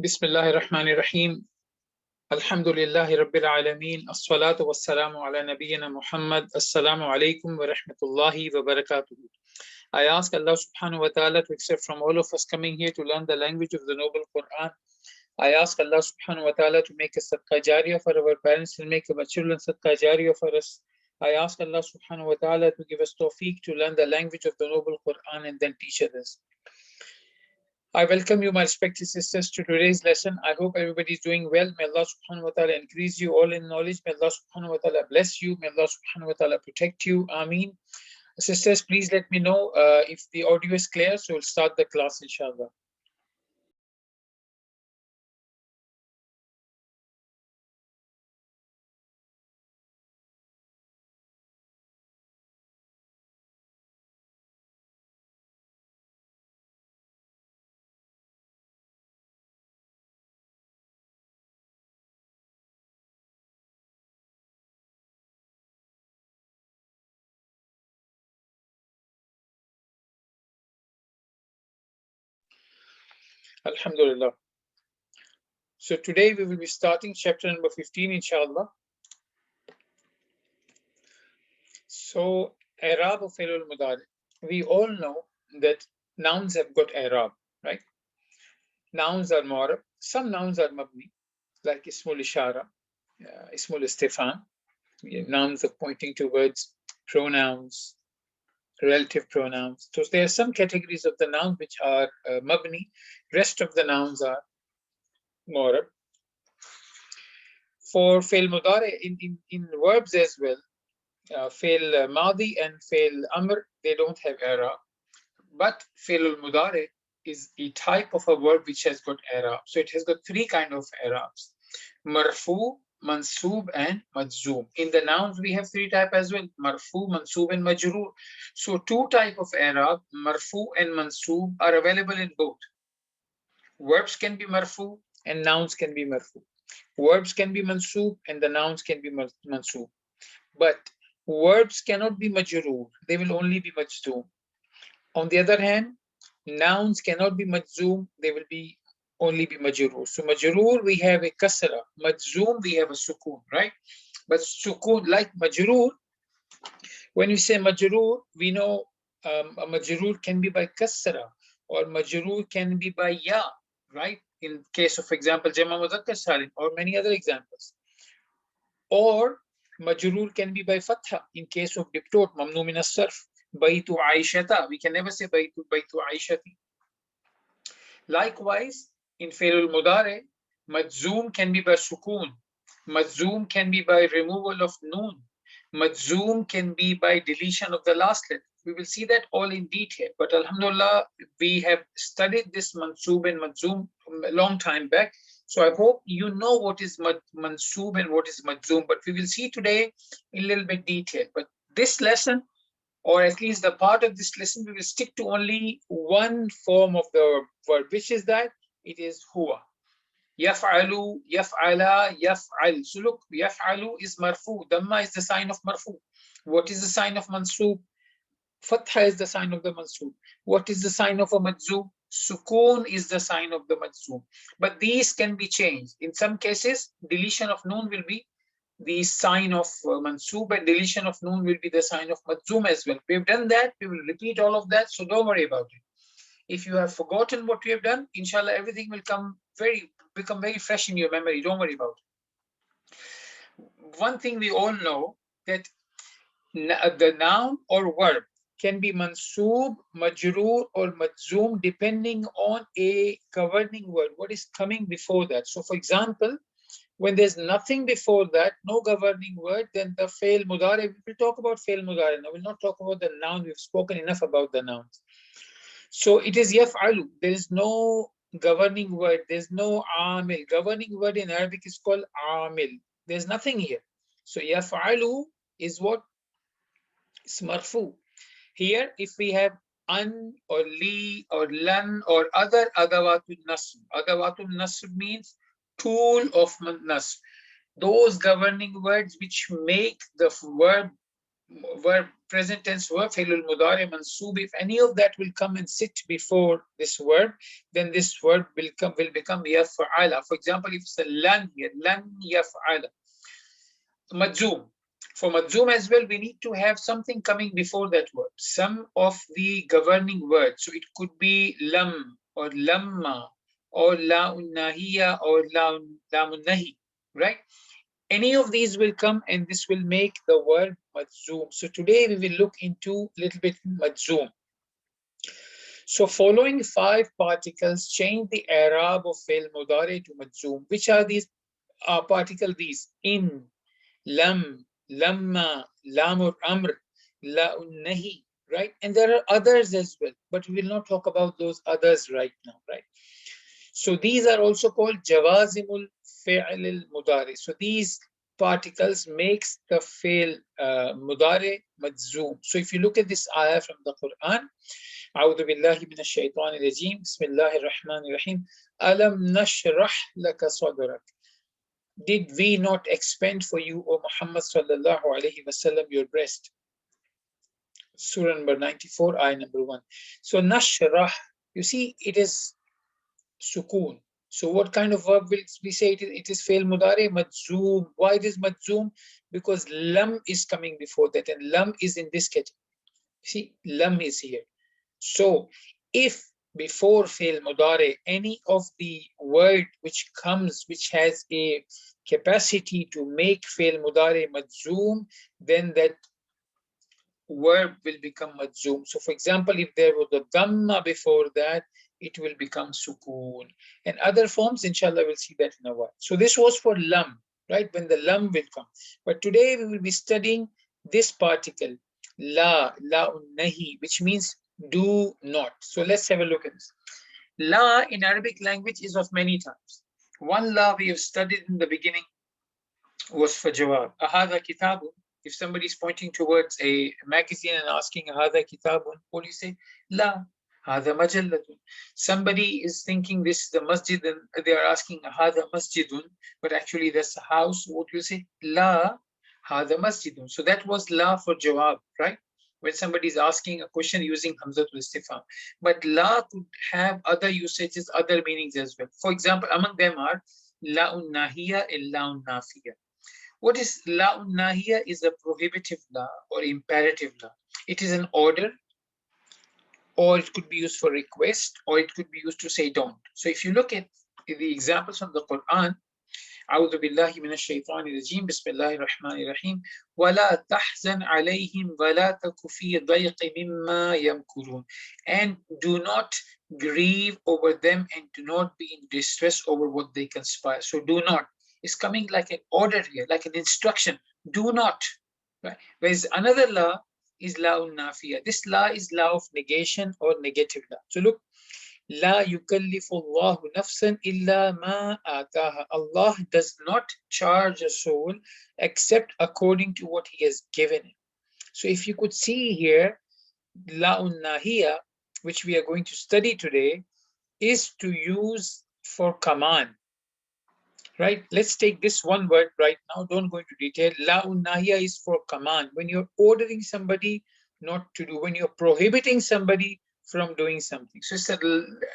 Bismillahir Rahmanir Rahim. Alhamdulillahi Rabbil Alameen. As-salatu was-salamu ala nabiyyina Muhammad. Assalamu alaikum wa rahmatullahi wa barakatuh. I ask Allah subhanahu wa ta'ala to accept from all of us coming here to learn the language of the noble Quran. I ask Allah subhanahu wa ta'ala to make a sadqa jariyah for our parents and make our children sadqa jariyah for us. I ask Allah subhanahu wa ta'ala to give us tawfiq to learn the language of the noble Quran and then teach others. I welcome you, my respected sisters, to today's lesson. I hope everybody is doing well. May Allah subhanahu wa ta'ala increase you all in knowledge. May Allah subhanahu wa ta'ala bless you. May Allah subhanahu wa ta'ala protect you. Ameen. Sisters, please let me know if the audio is clear. So we'll start the class, inshallah. Alhamdulillah. So today we will be starting chapter number 15, inshallah. So, i'rab of fi'l al-mudari. We all know that nouns have got i'rab, right? Nouns are mu'arab. Some nouns are mabni, like ismul ishara, ismul istifham, nouns of pointing towards, pronouns, relative pronouns. So there are some categories of the nouns which are mabni. Rest of the nouns are mu'arab. For fi'l mudari, in verbs as well, fi'l madi and fi'l amr, they don't have i'rab. But fi'l al-mudari is a type of a verb which has got i'rab. So it has got three kind of i'rabs: marfu, mansoob, and majzoom. In the nouns we have three type as well: marfu, mansoob, and majroor. So two type of i'rab, marfu and mansoob, are available in both. Verbs can be marfu and nouns can be marfu. Verbs can be mansoob and the nouns can be mansoob. But verbs cannot be majroor, they will only be majzoom. On the other hand, nouns cannot be majzoom, they will be only be majroor. So majroor we have a kasra, majzoom we have a sukoon, right? But sukoon, like majroor, when we say majroor, we know a majroor can be by kasra or majroor can be by ya, right? In case of example, jama mudhakkar salim, or many other examples. Or majroor can be by fatha in case of diptot, mamnu min as-sarf. Baytu Aishata, we can never say Baytu Aishati. Likewise, in fi'l al-mudari, majzoom can be by sukoon, majzoom can be by removal of noon, majzoom can be by deletion of the last letter. We will see that all in detail. But alhamdulillah, we have studied this mansoob and majzoom a long time back. So I hope you know what is mansoob and what is majzoom. But we will see today in a little bit detail. But this lesson, or at least the part of this lesson, we will stick to only one form of the verb, which is that it is huwa. Yaf'alu, yaf'ala, yaf'al. So look, yaf'alu is marfu. Dhamma is the sign of marfu. What is the sign of mansoob? Fatha is the sign of the mansoob. What is the sign of a majzoom? Sukoon is the sign of the majzoom. But these can be changed. In some cases, deletion of noon will be the sign of mansoob, and deletion of noon will be the sign of majzoom as well. We've done that. We will repeat all of that. So don't worry about it. If you have forgotten what we have done, inshallah, everything will become very fresh in your memory. Don't worry about it. One thing we all know, that the noun or verb can be mansoob, majroor, or majzoom depending on a governing word. What is coming before that? So for example, when there's nothing before that, no governing word, then the fi'l mudari, we'll talk about fi'l mudari. Now we'll not talk about the noun. We've spoken enough about the nouns. So it is yaf'alu. There is no governing word. There's no amil. Governing word in Arabic is called amil. There's nothing here. So yaf'alu is what? It's marfu. Here, if we have an or li or lan or other adawatul nasb means tool of nasb, those governing words which make the verb verb, present tense verb, fi'lul mudari, mansoob, if any of that will come and sit before this verb, then this verb will become yaf'ala. For example, if it's a lan here, lan yaf'ala. Majzoom. For Majzoom as well, we need to have something coming before that word, some of the governing words. So it could be lam or lamma or la'un nahiya or la'un nahi, right? Any of these will come and this will make the word Majzoom. So today we will look into a little bit Majzoom. So following 5 particles change the i'rab of fi'l mudari to Majzoom. Which are these particles? These in, lam, lamma, lamur amr, la'un nahi, right? And there are others as well, but we will not talk about those others right now, right? So these are also called jawazimul fi'l al-mudari. So these particles makes the fi'l mudari majzoom. So if you look at this ayah from the Quran, أعوذ بالله من الشيطان الرجيم بسم الله الرحمن الرحيم ألم نشرح لك صدرك. Did we not expand for you, O Muhammad sallallahu alaihi wasallam, your breast? Surah number 94, ayah number 1. So nashrah, you see, it is sukoon. So what kind of verb will we say it is? It is fail mudari majzoom. Why it is majzoom? Because lam is coming before that, and lam is in this category. See, lam is here. So if before fail mudari any of the word which comes which has a capacity to make fail mudari majzoom, then that verb will become majzoom. So for example, if there was a dhamma before that, it will become sukoon. And other forms, inshallah, we'll see that in a while. So this was for lam, right? When the lam will come. But today we will be studying this particle, la'un nahi, which means do not. So let's have a look at this. La in Arabic language is of many types. One la we have studied in the beginning was for jawab. Ahada kitabun. If somebody is pointing towards a magazine and asking Ahada kitabun, what do you say? La. Hada majallatun. Somebody is thinking this is the masjid and they are asking Hada masjidun, but actually that's a house. What do you say? La. Hada masjidun. So that was la for jawab, right? When somebody is asking a question using Hamzatul Istifham. But la could have other usages, other meanings as well. For example, among them are la'un nahiya and la'un nafiya. What is la'un nahiya? Is a prohibitive law or imperative law. It is an order, or it could be used for request, or it could be used to say don't. So if you look at the examples from the Quran, أعوذ بالله من الشيطان الرجيم بسم الله الرحمن الرحيم ولا تحزن عليهم ولا تك في ضيق مما يمكرون. And do not grieve over them and do not be in distress over what they conspire. So do not is coming like an order here, like an instruction. Do not. Right? Whereas another law is la'un nafiya. This law is law of negation or negative law. So look, La yukallifu Allahu nafsan illa ma ataha. Allah does not charge a soul except according to what He has given it. So if you could see here, la'un nahiya, which we are going to study today, is to use for command. Right? Let's take this one word right now. Don't go into detail. La'un nahiya is for command. When you're ordering somebody not to do, when you're prohibiting somebody from doing something. So it's a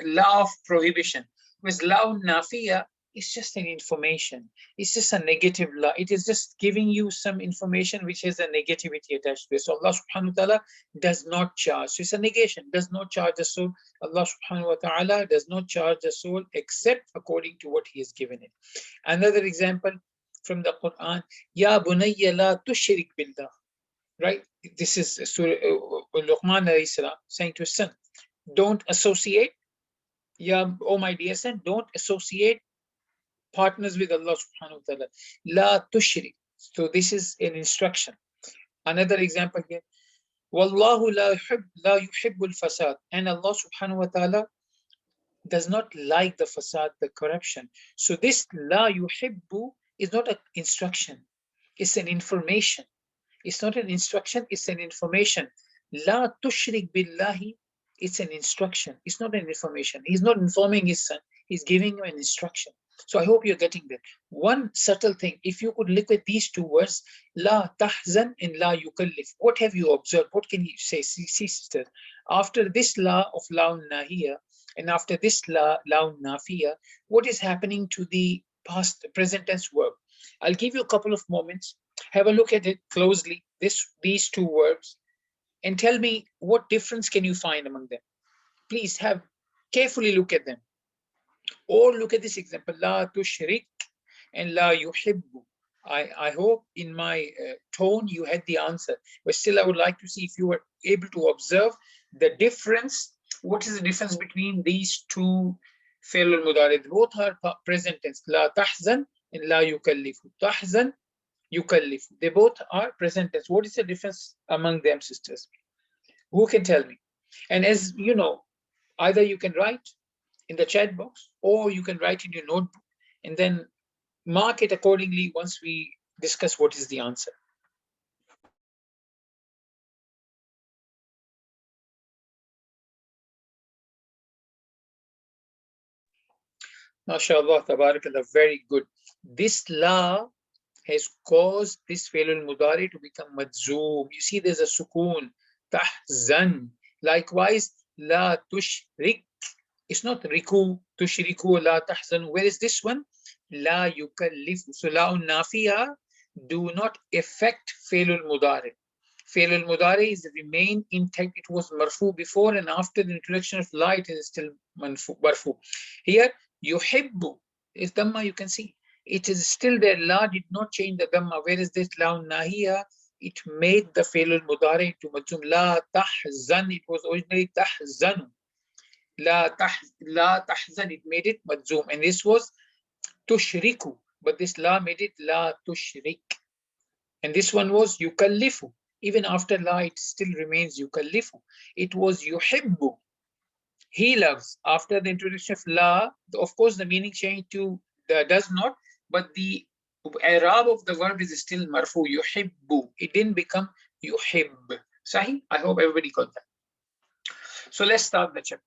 law of prohibition. Whereas la'un nafiya is just an information. It's just a negative law. It is just giving you some information which has a negativity attached to it. So Allah subhanahu wa ta'ala does not charge. So it's a negation, does not charge a soul. Allah subhanahu wa ta'ala does not charge a soul except according to what He has given it. Another example from the Quran, Ya bunayya la tushrik billah. Right? This is Surah Luqman alayhi salam saying to his son, don't associate, oh my dear son, don't associate partners with Allah subhanahu wa ta'ala. La tushrik. So this is an instruction. Another example here, Wallahu la yuhibbul fasad. And Allah subhanahu wa ta'ala does not like the fasad, the corruption. So this la yuhibbu is not an instruction. It's an information. It's not an instruction, it's an information. La tushrik billahi, it's an instruction. It's not an information. He's not informing his son, he's giving him an instruction. So I hope you're getting that. One subtle thing, if you could look at these two words, la tahzan and la yukallif, what have you observed? What can you say? See, sister, after this la of la nahiya and after this la nafiya, what is happening to the past present tense verb? I'll give you a couple of moments. Have a look at it closely, these two verbs, and tell me what difference can you find among them. Please have carefully look at them. Or look at this example, la tushrik and la yuhibbu. I hope in my tone you had the answer, but still I would like to see if you were able to observe the difference. What is the difference between these two fi'l al-mudari? Both are present tense, la tahzan and la yukallifu. Tahzan, yukallifu. They both are present tense. What is the difference among them, sisters? Who can tell me? And as you know, either you can write in the chat box or you can write in your notebook and then mark it accordingly once we discuss what is the answer. MashaAllah, tabarakallah, very good. This la has caused this fi'l al-mudari to become madzoom. You see there's a sukoon, tahzan. Likewise, la tushrik. It's not riku, tushriku, la tahzan. Where is this one? La yukallifu. So la nafiya do not affect fi'l al-mudari. Fi'l al-mudari is remain intact. It was marfu before and after the introduction of la, it is still marfu. Here, yuhibbu is dhamma, you can see. It is still there. La did not change the dhamma. Where is this la nahiya? It made the fi'l al-mudari to majzum. La tahzan. It was originally tahzanu. La tahzan, it made it majzum, and this was tushriku, but this la made it la tushrik, and this one was yukallifu. Even after la, it still remains yukallifu. It was yuhibbu, he loves. After the introduction of la, of course the meaning changed to does not, but the i'rab of the verb is still marfu, yuhibbu. It didn't become yuhib. Sahih? I hope everybody got that. So let's start the chapter.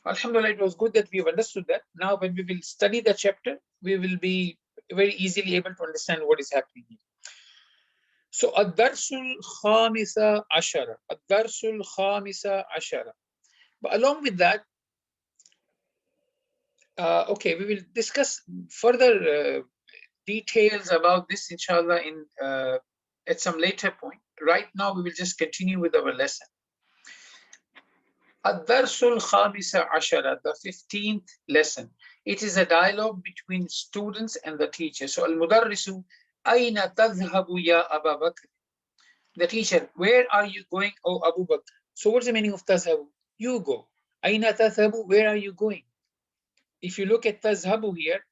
Alhamdulillah, it was good that we've understood that. Now, when we will study the chapter, we will be very easily able to understand what is happening here. So, ad-darsul khamisa ashara. Ad-darsul khamisa ashara. But along with that, okay, we will discuss further details about this, inshallah, in at some later point. Right now, we will just continue with our lesson. Ad-darsul khamisa ashara, the 15th lesson. It is a dialogue between students and the teacher. So, al-mudarrisu, ayna tadhhabu ya Aba Bakr? The teacher, where are you going, O Abu Bakr? So, what's the meaning of tadhhabu? You go. Ayna tadhhabu, where are you going? If you look at tadhhabu here,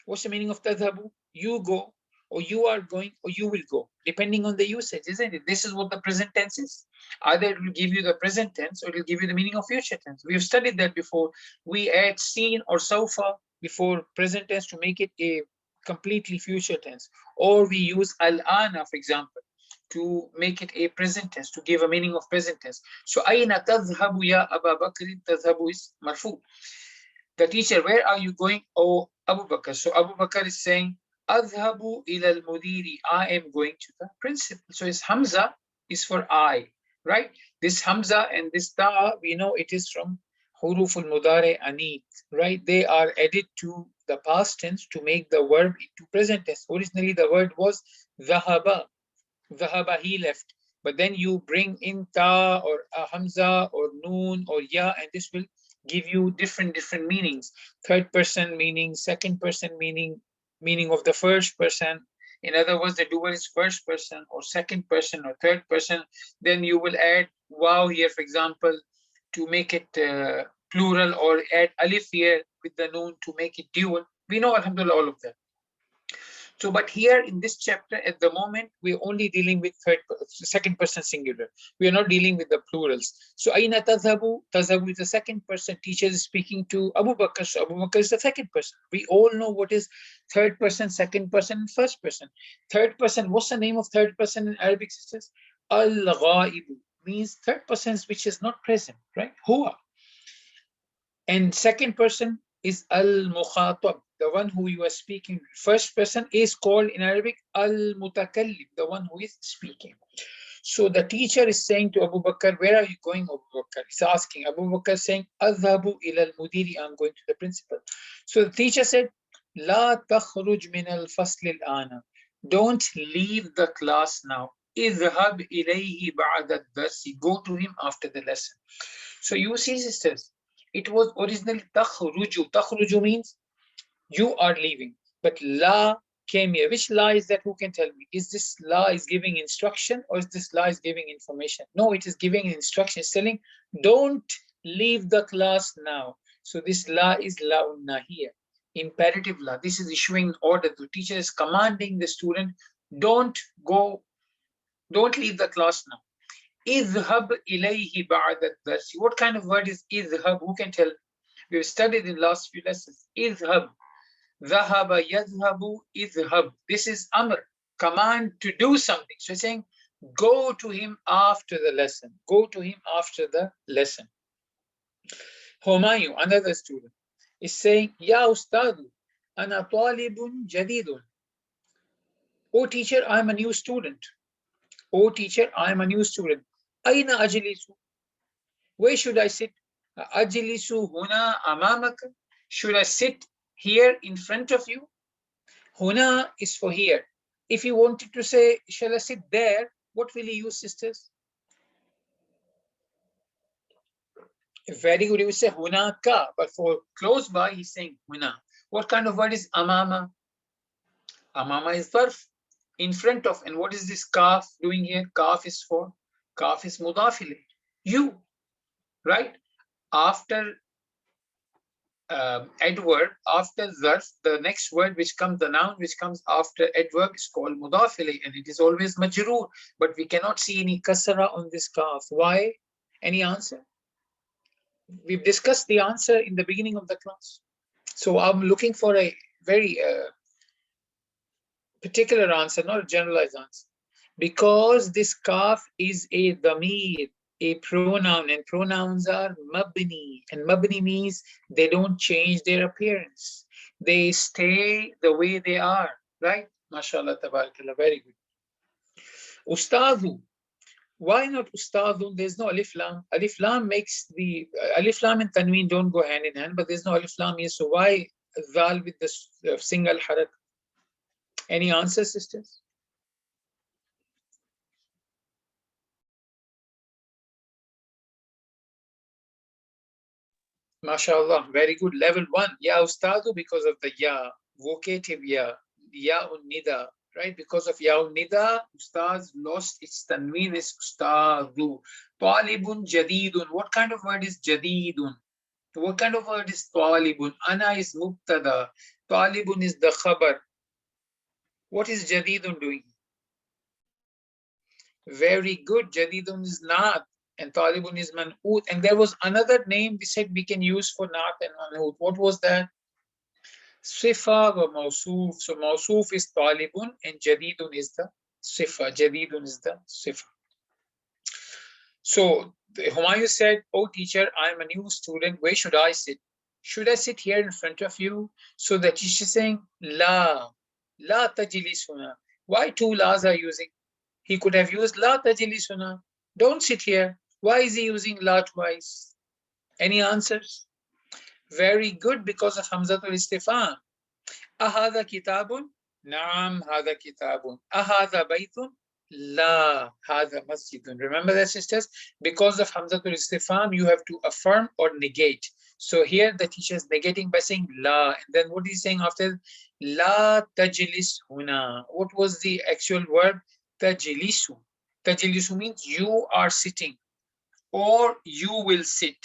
what's the meaning of tadhhabu? You go, or you are going, or you will go, depending on the usage, isn't it? This is what the present tense is. Either it will give you the present tense or it will give you the meaning of future tense. We have studied that before. We add seen or sofa before present tense to make it a completely future tense. Or we use al-ana, for example, to make it a present tense, to give a meaning of present tense. So, ayna tadhhabu ya Aba Bakr? Tadhhabu is marfu. The teacher, where are you going, O Abu Bakr? So Abu Bakr is saying, Adhabu ila al-mudiri, I am going to the principal. So his Hamza is for I, right? This Hamza and this Ta, we know it is from Huruf al-Mudari Anit, right? They are added to the past tense to make the verb into present tense. Originally the word was Dhahaba, Dhahaba, he left. But then you bring in Ta or Hamza or Noon or Ya, and this will give you different meanings. Third person meaning, second person meaning, meaning of the first person. In other words, the doer is first person or second person or third person. Then you will add wow here, for example, to make it plural, or add alif here with the noon to make it dual. We know, alhamdulillah, all of that. So, but here in this chapter, at the moment, we're only dealing with second person singular. We are not dealing with the plurals. So, Aina tadhabu? Tadhabu is the second person. Teacher is speaking to Abu Bakr. So, Abu Bakr is the second person. We all know what is third person, second person, and first person. Third person, what's the name of third person in Arabic, sisters? Al-ghaibu means third person which is not present, right? Huwa. And second person is al-mukhatab, the one who you are speaking. First person is called in Arabic al-mutakallim, the one who is speaking. So the teacher is saying to Abu Bakr, where are you going, Abu Bakr? He's asking. Abu Bakr saying, Adhabu ila al-mudiri, I'm going to the principal. So the teacher said, La takhruj min al-fasl al-ana. Don't leave the class now. Idhab ilayhi ba'da ad-darsi. Go to him after the lesson. So you see, sisters, it was originally takhruju. Takhruju means you are leaving. But la came here. Which la is that? Who can tell me? Is this la is giving instruction or is this la is giving information? No, it is giving instruction. It's telling, don't leave the class now. So this la is la here. Imperative la. This is issuing order. The teacher is commanding the student, don't go, don't leave the class now. Idhab ilayhi ba'da ad-darsi. What kind of word is idhab? Who can tell? We've studied in the last few lessons. Idhab. Dhahaba yadhhabu idhhab. This is amr, command to do something. So it's saying, go to him after the lesson. Go to him after the lesson. Humayu, another student, is saying, Ya ustadu, ana talibun jadidun. Oh teacher, I'm a new student. Oh teacher, I'm a new student. Aina ajlisu? Where should I sit? Ajlisu huna amamaka? Should I sit here in front of you? Huna is for here. If you wanted to say, shall I sit there? What will you use, sisters? Very good. You would say huna ka, but for close by, he's saying huna. What kind of word is amama? Amama is zarf, in front of. And what is this kaf doing here? Kaf is for, kaf is mudafile. You, right? After adverb, after zarf, the next word which comes, the noun which comes after adverb is called mudafile, and it is always majroor, but we cannot see any kasra on this kaf. Why? Any answer? We've discussed the answer in the beginning of the class. So I'm looking for a very particular answer, not a generalized answer. Because this kaf is a dhamir, a pronoun, and pronouns are mabni, and mabni means they don't change their appearance. They stay the way they are, right? MashaAllah, tabarakallah, very good. Ustadhu, why not ustadhu? There's no alif lam. Alif lam makes the, alif lam and tanween don't go hand in hand, but there's no alif lam here, so why dhal with the single harak? Any answers, sisters? MashaAllah, very good. Level 1, Ya Ustadu, because of the Ya, vocative Ya, Ya Nida, right? Because of Ya Nida, Ustaz lost its tanween, is Ustadu. Talibun Jadidun. What kind of word is Jadidun? What kind of word is Talibun? Ana is Mubtada. Talibun is the khabar. What is Jadidun doing? Very good. Jadidun is Naat and Talibun is Man'ut. And there was another name we said we can use for Naat and Man'ut. What was that? Sifa wa Mawsuf. So Mawsuf is Talibun and Jadidun is the Sifa. Jadidun is the Sifa. So Humayun said, oh teacher, I'm a new student. Where should I sit? Should I sit here in front of you? So the teacher is saying, La tajlisuna. Why two la's are using? He could have used La tajlisuna. Don't sit here. Why is he using La twice? Any answers? Very good, because of Hamzatul Istifham. Ahadha kitabun? Naam, hadha kitabun. Ahadha baytun? La, hadha masjidun. Remember that, sisters? Because of Hamzatul Istifham, you have to affirm or negate. So here the teacher is negating by saying La. And then what is he saying after? La tajlis huna. What was the actual verb? Tajlisu. Tajlisu means you are sitting or you will sit,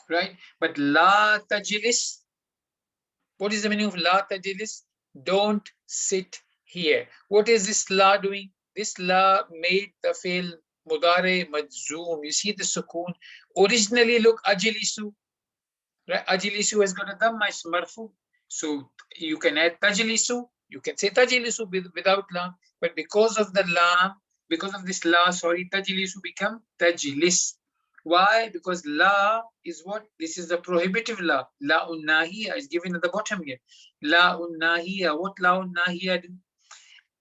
right? But la tajlis, what is the meaning of la tajlis? Don't sit here. What is this la doing? This la made the fail mudare majzoom. You see the sukoon. Originally, look, ajlisu. Right? Ajlisu has got a dhamma, it's marfu. So you can add tajlisu. You can say tajlisu without la. But because of the la, because of this la, sorry, tajlisu become tajlis. Why? Because la is what? This is the prohibitive la. La nahiya is given at the bottom here. La nahiya. What la nahiya do?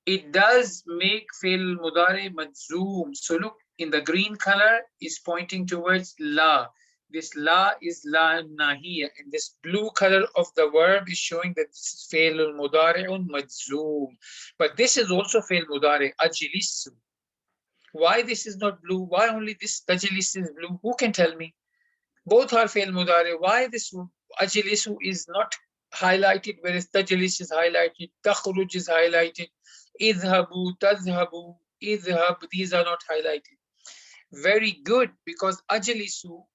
It does make fi'l mudari majzoom. So look, in the green color is pointing towards la. This la is la nahiya, and this blue color of the verb is showing that this is fi'l mudari'un majzoom. But this is also fi'l mudari ajlisu. Why this is not blue? Why only this tajlis is blue? Who can tell me? Both are fi'l mudari. Why this ajlisu is not highlighted, whereas tajlis is highlighted, takhruj is highlighted, idhabu, tadhhabu, idhab, these are not highlighted. Very good, because ajlisu,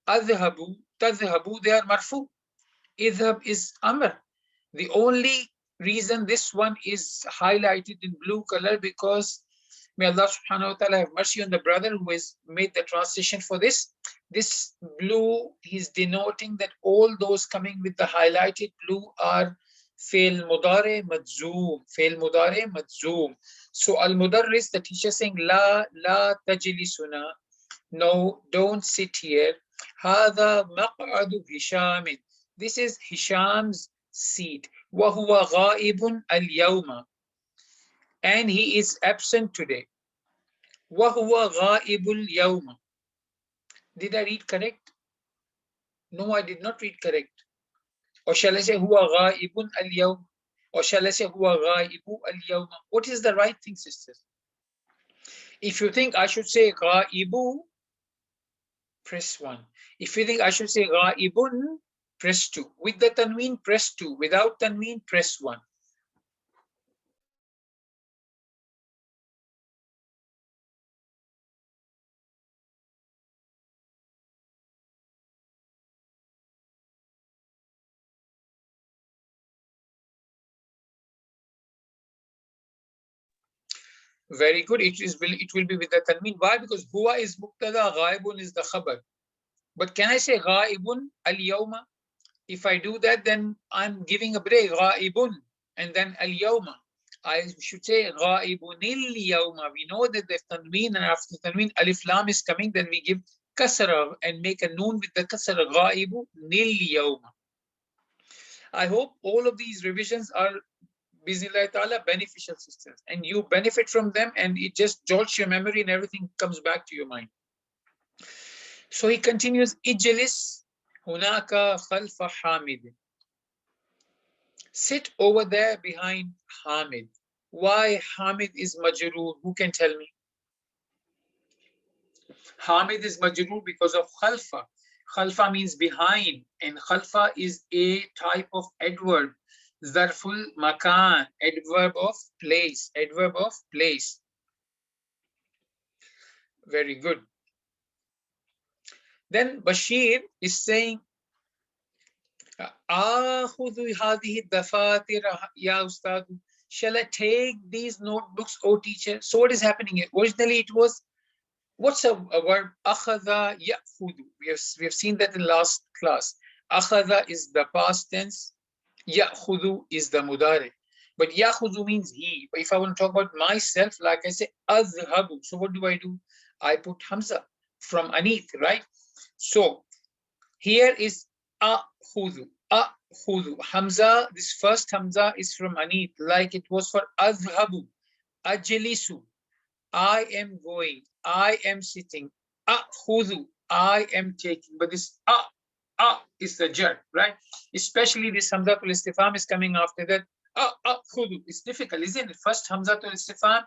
adhhabu, tadhhabu, they are marfu. Idhab is amr. The only reason this one is highlighted in blue color, because may Allah subhanahu wa ta'ala have mercy on the brother who has made the translation for this. This blue is denoting that all those coming with the highlighted blue are fail mudare majzoom. Fail mudare majzoom. So al mudarris, the teacher saying la tajlisuna. No, don't sit here. Hada maq'adu Hishamin. This is Hisham's seat. وَهُوَ غَائِبٌ الْيَوْمَ. And he is absent today. وَهُوَ غَائِبُ الْيَوْمَ. Did I read correct? No, I did not read correct. Or shall I say هُوَ غَائِبٌ الْيَوْمَ? Or shall I say هُوَ غَائِبُ الْيَوْمَ? What is the right thing, sisters? If you think I should say غَائِبُ, press 1. If you think I should say غَائِبٌ, press 2. With the tanween, press 2. Without tanween, press 1. Very good. It will be with the tanween. Why? Because huwa is mubtada, ghaibun is the khabar. But can I say ghaibun al yawma? If I do that, then I'm giving a break. Ghaibun and then al yawma. I should say ghaibunil yawma. We know that there's tanween, and after tanween alif lam is coming, then we give kasra and make a noon with the kasra. Ghaibu nil yawma. I hope all of these revisions are Bismillah ta'ala beneficial, sisters, and you benefit from them, and it just jolts your memory and everything comes back to your mind. So he continues, Ijlis hunaka khalfa Hamid. Sit over there behind Hamid. Why Hamid is majroor? Who can tell me? Hamid is majroor because of khalfa. Khalfa means behind, and khalfa is a type of adverb. Zarful makan, adverb of place, adverb of place. Very good. Then Bashir is saying, shall I take these notebooks, O teacher? So what is happening here? Originally it was, what's a verb? Akhadha ya'khudu. We have seen that in last class. Akhadha is the past tense. Ya'khudu is the mudari. But ya'khudu means he. But if I want to talk about myself, like I say, azhabu. So what do? I put hamza from aneath, right? So here is akhudhu. Akhudhu. Hamza, this first hamza is from aneath, like it was for azhabu. Ajlisu. I am going. I am sitting. Akhudhu. I am taking. But this is the jar, right? Especially this hamzatul istifham is coming after that. Khudu. It's difficult, isn't it? First hamzatul istifham,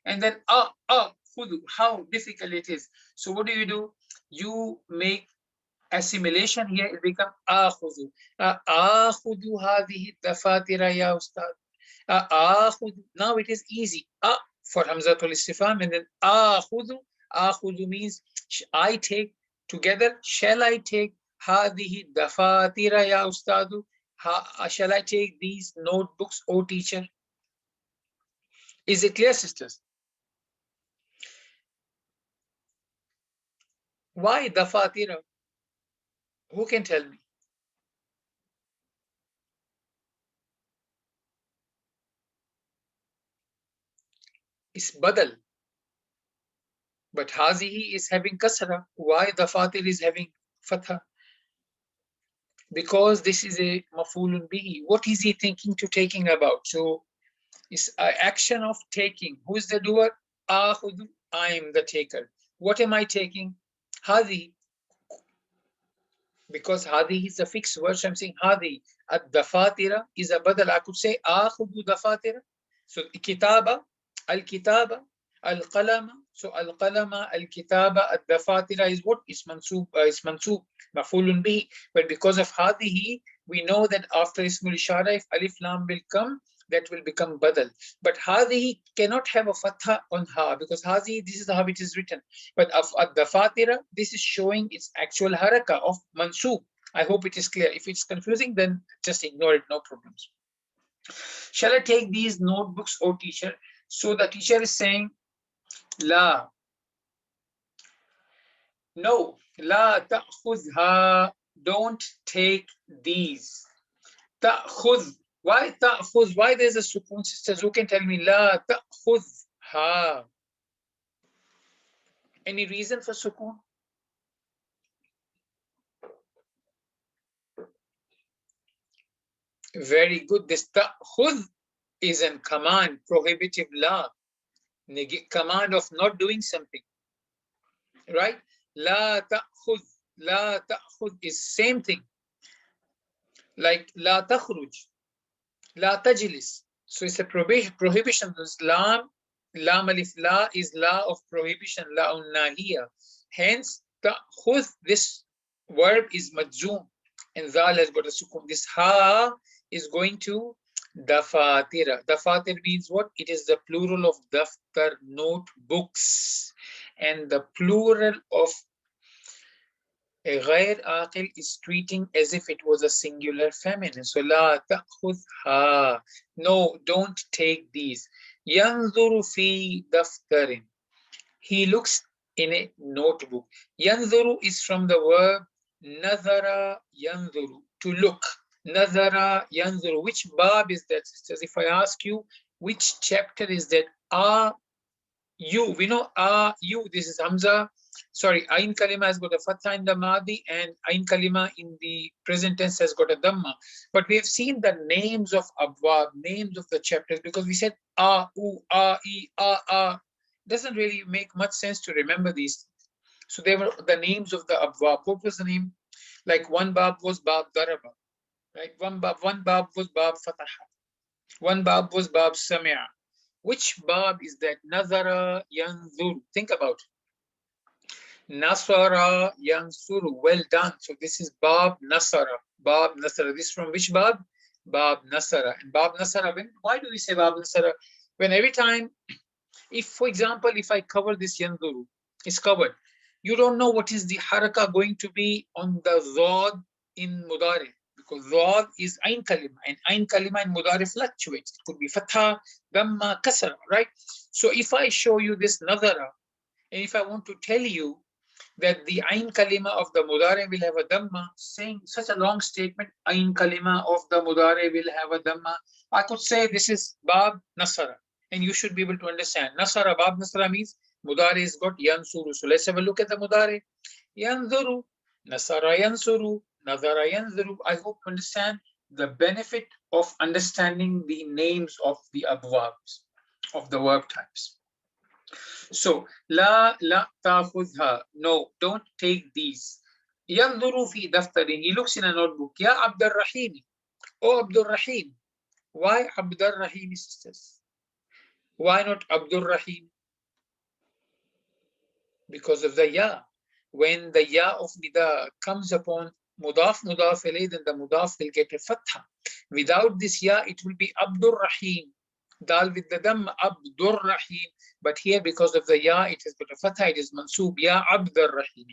and then khudu. How difficult it is. So what do? You make assimilation here. It becomes khudu. Khudu hadhihi dafatira ya ustad. Khudu. Now it is easy. For hamzatul istifham, and then khudu. Khudu means I take. Together, shall I take هذه الدفاتر يا أستاذ? Shall I take these notebooks, O teacher? Is it clear, sisters? Why dafatira? Who can tell me? It's badal. But hazihi is having kasra. Why the fatir is having fatha? Because this is a mafulun bihi. What is he thinking to taking about? So it's an action of taking. Who is the doer? Ahudu, I am the taker. What am I taking? Hadi, because hadi is a fixed word. So I'm saying hadi. Ad-dafatira is a badal. I could say ahudu dafatira. So kitaba, al-kitaba, al-qalama. So al-qalama, al-kitaba, ad-dafatira is what? Is mansub, mafulun bihi. But because of hadihi, we know that after ismul ishara, if alif lam will come, that will become badal. But hadihi cannot have a fatha on ha, because hadi, this is how it is written. But at the fatira, this is showing its actual haraka of mansub. I hope it is clear. If it's confusing, then just ignore it, no problems. Shall I take these notebooks, oh teacher? So the teacher is saying, La. No, La ta'khudha. Don't take these. Ta'khudh. Why ta'khudh? Why there's a sukun, sisters? Who can tell me? La ta'khudha. Any reason for sukun? Very good. This ta'khudh is a command, prohibitive law, command of not doing something, right? La ta'khudh, la ta'khudh is same thing, like la takhruj, la tajlis. So it's a prohibition. Islam, lam alif la is la of prohibition, la nahiya. Hence, ta'khudh, this verb is majzoom, and zal has got a sukun. This ha is going to dafatira. Dafatir means what? It is the plural of daftar, notebooks. And the plural of a ghair aqil is treating as if it was a singular feminine. So la ta'khudha. No, don't take these. Yanzuru fi daftarin. He looks in a notebook. Yanzuru is from the verb nazara yanzuru, to look. Nazara yanzuru. Which bab is that, sisters? If I ask you, which chapter is that? You, we know you, this is Hamza. Sorry, Ain Kalima has got a fatha in the Madi, and Ain Kalima in the present tense has got a Dhamma. But we have seen the names of Abwab, names of the chapters, because we said U, I, A. Doesn't really make much sense to remember these. So they were the names of the Abwab. What was the name? Like one Bab was Bab Daraba, right? One Bab was Bab Fataha. One Bab was Bab Sami'a. Which Bab is that? Nazara yanzur. Think about it. Nasara yansuru. Well done. So this is Bab Nasara. Bab Nasara. This is from which Bab? Bab Nasara. And Bab Nasara, why do we say Bab Nasara? When every time, if for example, if I cover this yanzuru, it's covered. You don't know what is the haraka going to be on the zod in Mudari. Because Rod is Ain Kalima, and Ain Kalima in Mudari fluctuates. It could be Fatha, Dhamma, Kasra, right? So if I show you this Nadara, and if I want to tell you that the Ain Kalima of the Mudari will have a Dhamma, saying such a long statement, Ain Kalima of the Mudari will have a Dhamma, I could say this is Bab Nasara, and you should be able to understand. Nasara, Bab Nasara means Mudari has got Yansuru. So let's have a look at the Mudari. Yanzuru, Nasara Yansuru, Nazara Yanzuru. I hope you understand the benefit of understanding the names of the abwabs, of the verb types. So, la ta'khudha. No, don't take these. Yanzuru fi daftarin. He looks in a notebook. Ya Abdul Rahim. Oh, Abdul Rahim. Why Abdul Rahim, sisters? Why not Abdul Rahim? Because of the ya. When the ya of nida comes upon mudaf ilayh, then the mudaf will get a fatha. Without this ya, it will be Abdur Rahim. Dal with the dam, Abdur Rahim. But here, because of the ya, it has got a fatha, it is mansoob. Ya Abdur Rahim.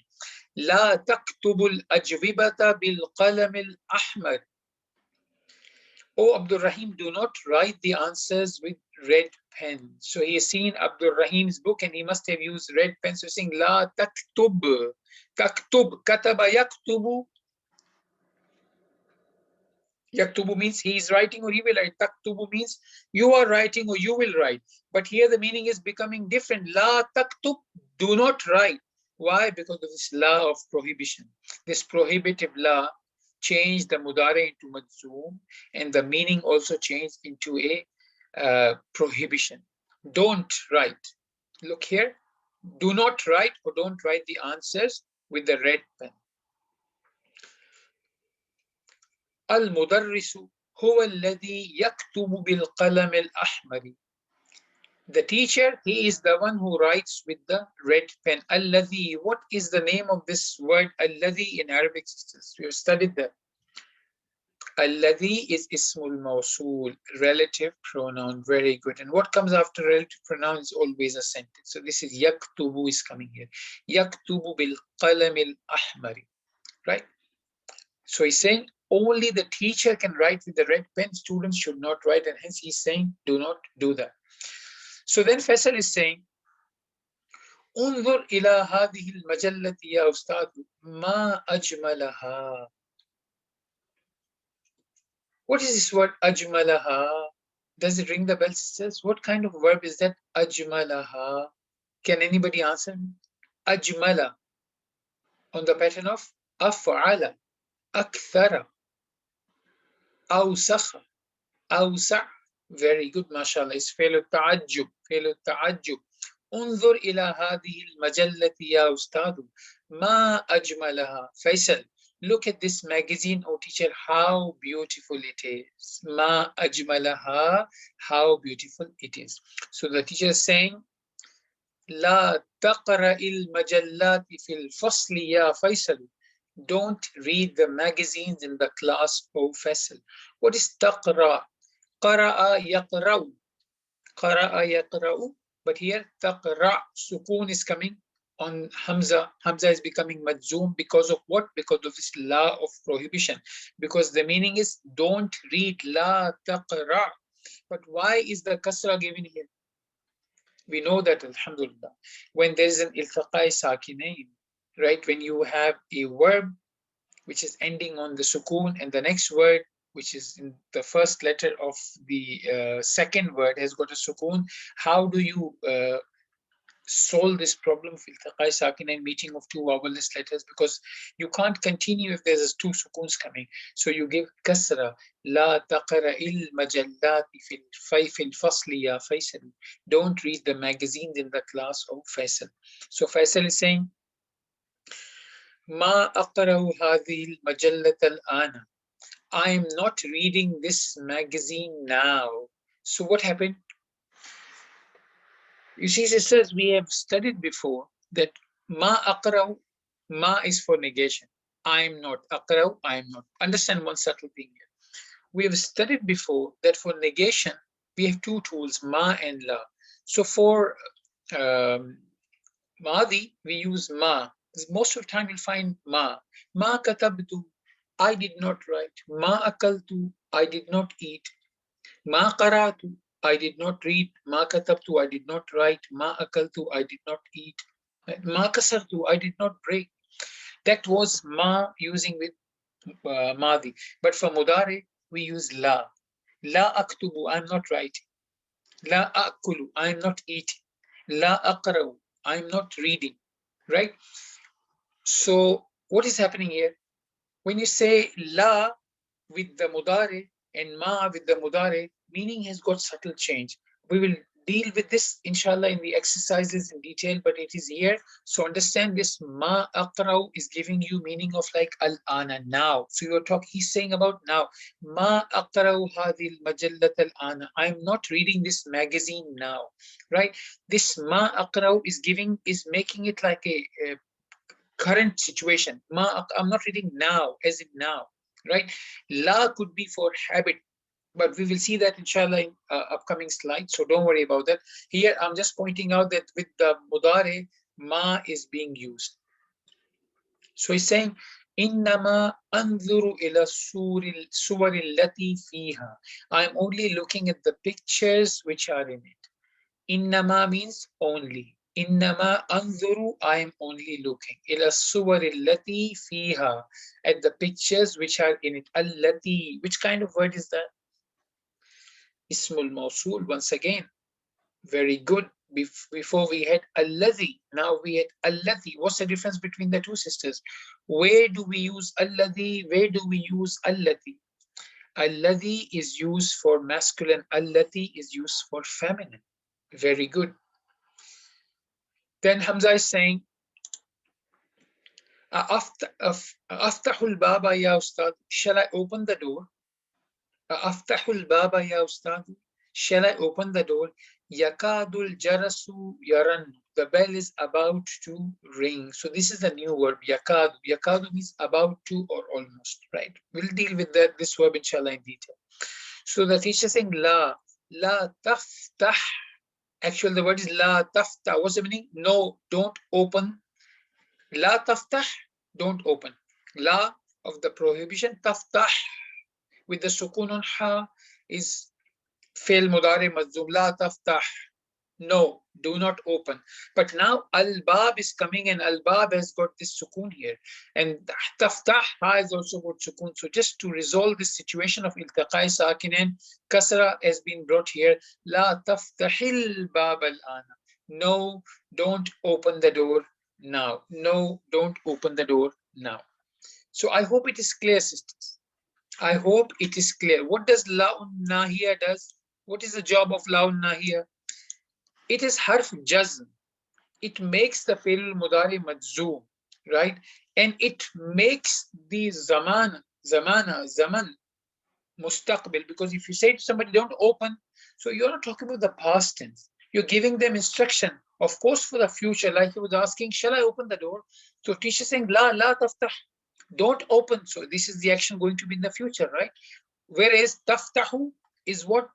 La taktubul ajwibata bil qalam al ahmar. Oh, Abdul Rahim, do not write the answers with red pen. So he has seen Abdul Rahim's book and he must have used red pen. So saying La taktub. Taktub. Kataba yaktubu. Yaktubu means he is writing or he will write. Taktubu means you are writing or you will write. But here the meaning is becoming different. La taktub. Do not write. Why? Because of this law of prohibition. This prohibitive law changed the mudare into majzoom, and the meaning also changed into a prohibition. Don't write. Look here. Do not write, or don't write the answers with the red pen. المدرس هو الذي يكتب بالقلم الأحمر. The teacher, he is the one who writes with the red pen. Alladhi, what is the name of this word alladhi in Arabic? We have studied that. Alladhi is ismul mawsul, relative pronoun. Very good. And what comes after relative pronoun is always a sentence. So this is yaktubu is coming here. Yaktubu bil qalam al ahmari. Right? So he's saying only the teacher can write with the red pen. Students should not write, and hence he's saying do not do that. So then Faisal is saying, انظر إلى هذه المجلة يا أستاذ ما أجملها. What is this word أجملها? Does it ring the bell, sisters? What kind of verb is that? أجملها. Can anybody answer me? أجمل on the pattern of أفعل, أكثر, أوسخ, أوسع. Very good, mashallah. It's فعل التعجب, فعل التعجب. انظر إلى هذه المجلة يا أستاذ ما أجملها. Faisal, look at this magazine, oh teacher, how beautiful it is. ما أجملها, how beautiful it is. So the teacher is saying, لا تقرأ المجلات في الفصل يا فيصل. Don't read the magazines in the class, oh Faisal. What is تقرأ? قرأ يقرأ. قرأ يقرأ. But here, taqra, sukoon is coming on Hamza. Hamza is becoming majzoom because of what? Because of this law of prohibition. Because the meaning is don't read la taqra. But why is the kasra given here? We know that, alhamdulillah, when there is an iltaqai sakinain, right? When you have a verb which is ending on the sukoon, and the next word which is in the first letter of the second word has got a sukoon, how do you solve this problem of iltaqai sakinain, meeting of two vowelless letters? Because you can't continue if there's two sukoons coming. So you give kasra, la taqra'il majallati fil fasli ya Faisal. Don't read the magazines in the class of Faisal. So Faisal is saying, ما أقرأ هذه المجلة الآن. I am not reading this magazine now. So what happened? You see, sisters, we have studied before that ma aqra'u, ma is for negation. I am not. Aqra'u, I am not. Understand one subtle thing here. We have studied before that for negation, we have two tools, ma and la. So for Madi, we use ma. Most of the time you'll find ma. Ma katabtu, I did not write. Ma akaltu, I did not eat. Ma qara'tu, I did not read. Ma katabtu, I did not write. Ma akaltu, I did not eat. Ma kasartu, I did not break. That was ma using with Madi. But for Mudare, we use la. La aktubu, I'm not writing. La akulu, I'm not eating. La aqra'u, I'm not reading. Right? So what is happening here? When you say la with the mudare and ma with the mudare, meaning has got subtle change. We will deal with this inshallah in the exercises in detail, but it is here. So understand this ma aqra'u is giving you meaning of like al-ana, now. So you're talking, he's saying about now. Ma aqra'u hadhil majallat al-ana. I'm not reading this magazine now, right? This ma aqra'u is making it like a current situation. Ma, I'm not reading now, as in now, right? La could be for habit, but we will see that inshallah in upcoming slides. So don't worry about that. Here, I'm just pointing out that with the mudare, ma is being used. So he's saying, Innama anzuru ila suwari lati fiha. I'm only looking at the pictures which are in it. Innama means only. Innama anzuru, I am only looking. Ila suwari allati fiha, at the pictures which are in it. Allati, which kind of word is that? Ismul mawsul, once again. Very good. Before we had alladhi, now we had alladhi. What's the difference between the two sisters? Where do we use alladhi? Where do we use alladhi? Alladhi is used for masculine, allati is used for feminine. Very good. Then Hamza is saying, Aftahul Baba ya Ustad, shall I open the door? Aftahul Baba ya Ustad, shall I open the door? Yakadul Jarasu Yaran, the bell is about to ring. So this is a new verb, yakadu. Yakadu means about to or almost, right? We'll deal with this verb inshallah in detail. So the teacher is saying, la taftah. Actually, the word is la taftah. What's the meaning? No, don't open. La taftah, don't open. La of the prohibition, taftah with the sukun on ha is fail mudari mazum. La taftah. No, do not open. But now al-bab is coming and al-bab has got this sukoon here. And taftah has also got sukoon. So just to resolve this situation of iltaqai sakinain, kasra has been brought here. La taftahil bab al-ana. No, don't open the door now. No, don't open the door now. So I hope it is clear, sisters. I hope it is clear. What does la'un nahiya does? What is the job of la'un nahiya? It is harf jazm. It makes the fi'l mudari majzoom, right? And it makes the zaman mustaqbil, because if you say to somebody, don't open, so you're not talking about the past tense. You're giving them instruction, of course, for the future. Like he was asking, shall I open the door? So teacher saying, la taftah, don't open. So this is the action going to be in the future, right? Whereas taftahu is what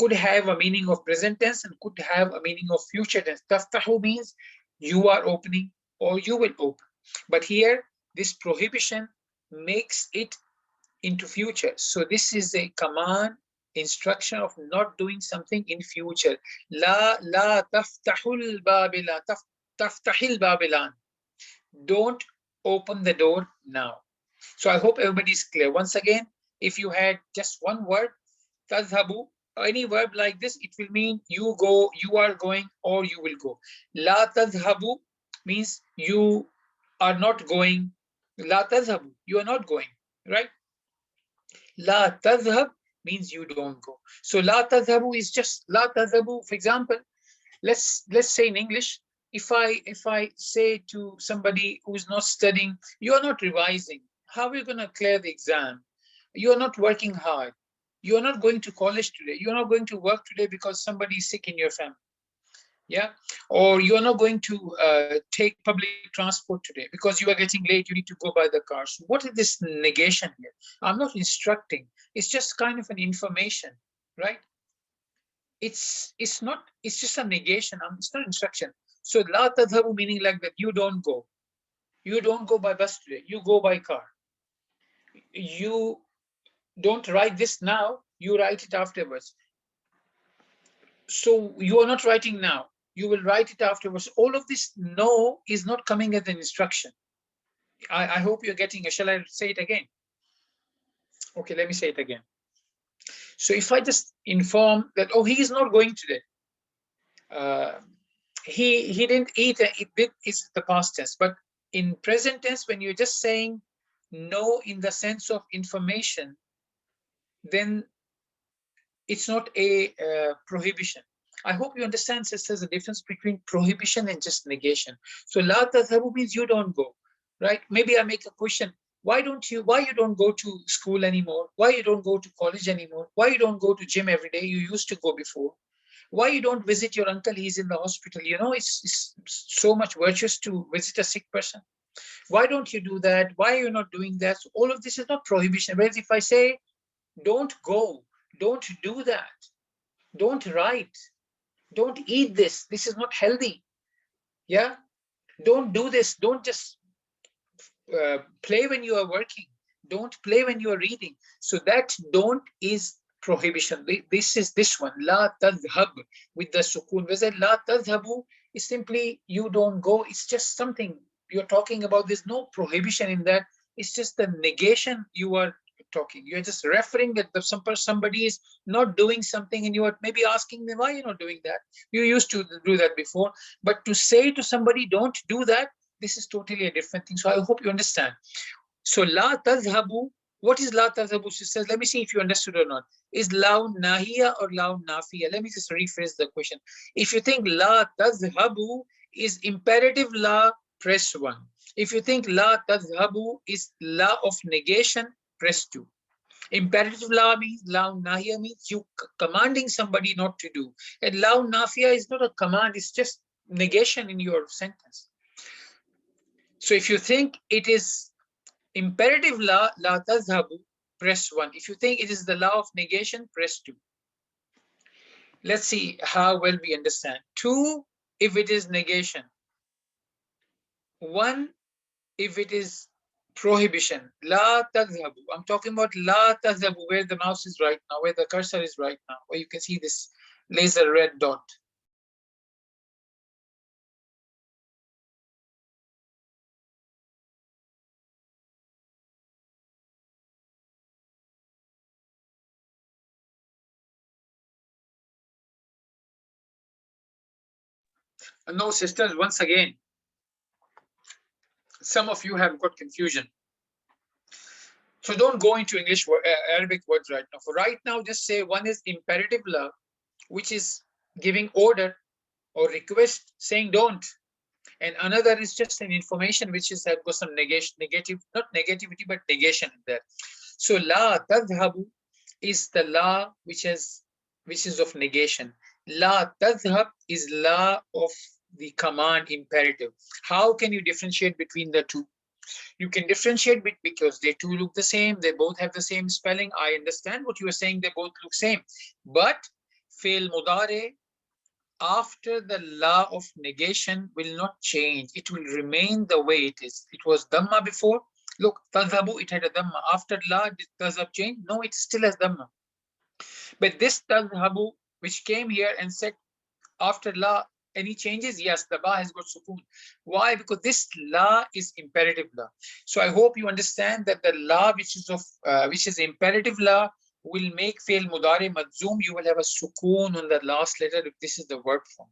could have a meaning of present tense and could have a meaning of future tense. Taftahu means you are opening or you will open. But here, this prohibition makes it into future. So this is a command, instruction of not doing something in future. La taftahul babila, taftahil babilan. Don't open the door now. So I hope everybody is clear. Once again, if you had just one word, tadhabu, any verb like this, it will mean you go, you are going, or you will go. La tadhabu means you are not going. La tadhabu, you are not going, right? La tadhab means you don't go. So la tadhabu is just la tadhabu. For example, let's say in English, if I say to somebody who's not studying, you are not revising, how are you going to clear the exam? You are not working hard. You are not going to college today. You are not going to work today because somebody is sick in your family. Yeah. Or you are not going to take public transport today because you are getting late. You need to go by the car. So what is this negation here? I'm not instructing. It's just kind of an information, right? It's just a negation. It's not instruction. So la tadhabu meaning like that. You don't go. You don't go by bus today. You go by car. You don't write this now, you write it afterwards. So you are not writing now, you will write it afterwards. All of this no is not coming as an instruction. I hope you're getting it. Shall I say it again? Okay, let me say it again. So if I just inform that, oh, he is not going today. He didn't eat, it is the past tense. But in present tense, when you're just saying no in the sense of information, then it's not a prohibition. I hope you understand, sisters, the difference between prohibition and just negation. So la tadhabu means you don't go, right? Maybe I make a question. Why you don't go to school anymore? Why you don't go to college anymore? Why you don't go to gym every day? You used to go before. Why you don't visit your uncle? He's in the hospital. You know, it's so much virtuous to visit a sick person. Why don't you do that? Why are you not doing that? So all of this is not prohibition. Whereas if I say, don't go, don't do that, don't write, don't eat this is not healthy, yeah, don't do this, don't just play when you are working, don't play when you are reading. So that don't is prohibition. This is this one, la tadhhab with the sukoon. Whereas la tadhhabu is simply you don't go. It's just something you're talking about. There's no prohibition in that. It's just the negation you are talking. You're just referring that somebody is not doing something and you are maybe asking them why you're not doing that. You used to do that before, but to say to somebody don't do that, this is totally a different thing. So I hope you understand. So la tadhhabu, what is la tadhhabu? She says, let me see if you understood or not. Is la nahiya or la nafiya? Let me just rephrase the question. If you think la tadhhabu is imperative la, press 1. If you think la tadhhabu is la of negation, press 2. Imperative la means, la nahiya means you commanding somebody not to do. And la nafiya is not a command, it's just negation in your sentence. So if you think it is imperative law, la tazhabu, press 1. If you think it is the law of negation, press 2. Let's see how well we understand. 2, if it is negation. 1, if it is prohibition. La tazhabu. I'm talking about la tazhabu, where the mouse is right now, where the cursor is right now, where you can see this laser red dot. No, sisters, once again, some of you have got confusion. So don't go into English Arabic words right now. For right now, just say one is imperative law, which is giving order or request, saying don't. And another is just an information which is got some negative, not negativity, but negation in there. So la tadhhabu is the law which is of negation. La tadhhab is law of the command imperative. How can you differentiate between the two? You can differentiate because they two look the same, they both have the same spelling. I understand what you are saying, they both look same. But fail mudare after the law of negation will not change. It will remain the way it is. It was dhamma before. Look, tadhabu, it had a dhamma. After la, did tadhab change? No, it still has dhamma. But this tadhabu, which came here and said after la, any changes? Yes, the ba has got sukoon. Why? Because this la is imperative la. So I hope you understand that the la which is imperative la will make fail mudari madzum. You will have a sukoon on the last letter if this is the verb form.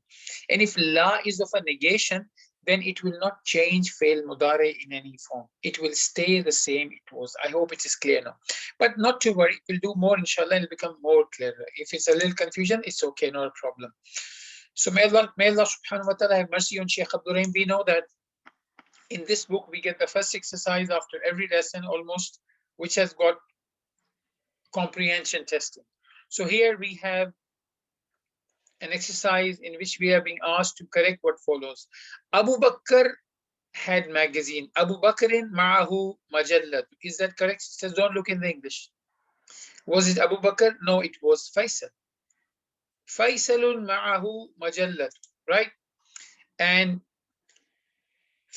And if la is of a negation, then it will not change fail mudari in any form. It will stay the same it was. I hope it is clear now. But not to worry, we'll do more, inshallah, it'll become more clear. If it's a little confusion, it's okay, not a problem. So may Allah subhanahu wa ta'ala have mercy on Sheikh Abdul Rahim. We know that in this book we get the first exercise after every lesson almost, which has got comprehension testing. So here we have an exercise in which we are being asked to correct what follows. Abu Bakr had magazine. Abu Bakrin ma'ahu majallat. Is that correct? Sisters, don't look in the English. Was it Abu Bakr? No, it was Faisal. Faisalun ma'ahu majallat, right? And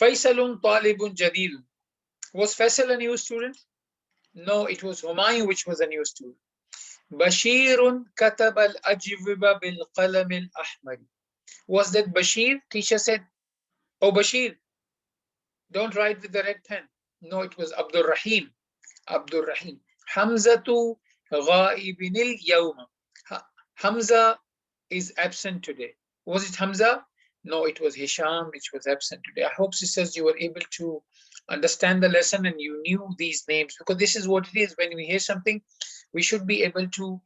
Faisalun talibun jadid. Was Faisal a new student? No, it was Humayun which was a new student. Bashirun katab al-ajwiba bil qalam al-ahmar. Was that Bashir? Teacher said, oh Bashir, don't write with the red pen. No, it was Abdul Rahim. Abdul Rahim. Hamzatu ghaibin al-yawma. Hamza is absent today. Was it Hamza? No, it was Hisham which was absent today. I hope, sisters, you were able to understand the lesson and you knew these names, because this is what it is. When we hear something, we should be able to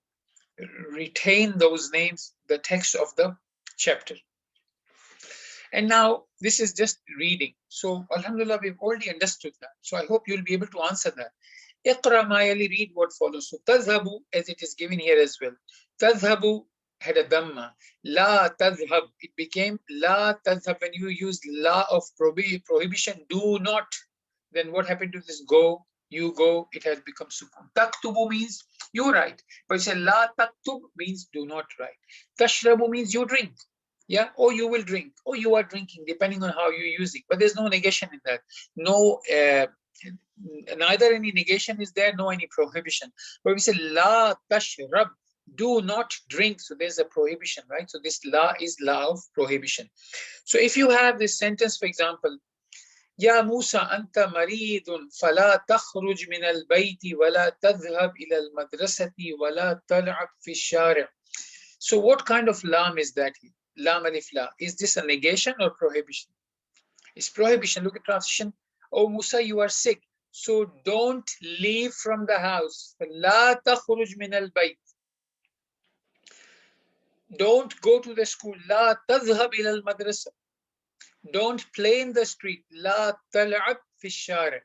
retain those names, the text of the chapter. And now this is just reading. So alhamdulillah, we've already understood that. So I hope you'll be able to answer that. Iqra ma yali, read what follows. So tadhhabu, as it is given here as well. Tadhhabu had a dhamma. La tadhhab, it became la tadhhab. When you use la of prohibition, do not, then what happened to this go? You go, it has become sukun. Taktubu means you write, but it's a la taktub means do not write. Tashrabu means you drink. Yeah, or you will drink, or you are drinking, depending on how you use it. But there's no negation in that. No, neither any negation is there, nor any prohibition. But we say la tashrab, do not drink. So there's a prohibition, right? So this la is la of prohibition. So if you have this sentence, for example, يا موسى أنت مريض فلا تخرج من البيت ولا تذهب إلى المدرسة ولا تلعب في الشارع. So what kind of lam is that? Lam alif la. Is this a negation or prohibition? It's prohibition. Look at transition. Oh Musa, you are sick, so don't leave from the house. لا تخرج من البيت. Don't go to the school. لا تذهب إلى المدرسة. Don't play in the street. لا تلعب في الشارع.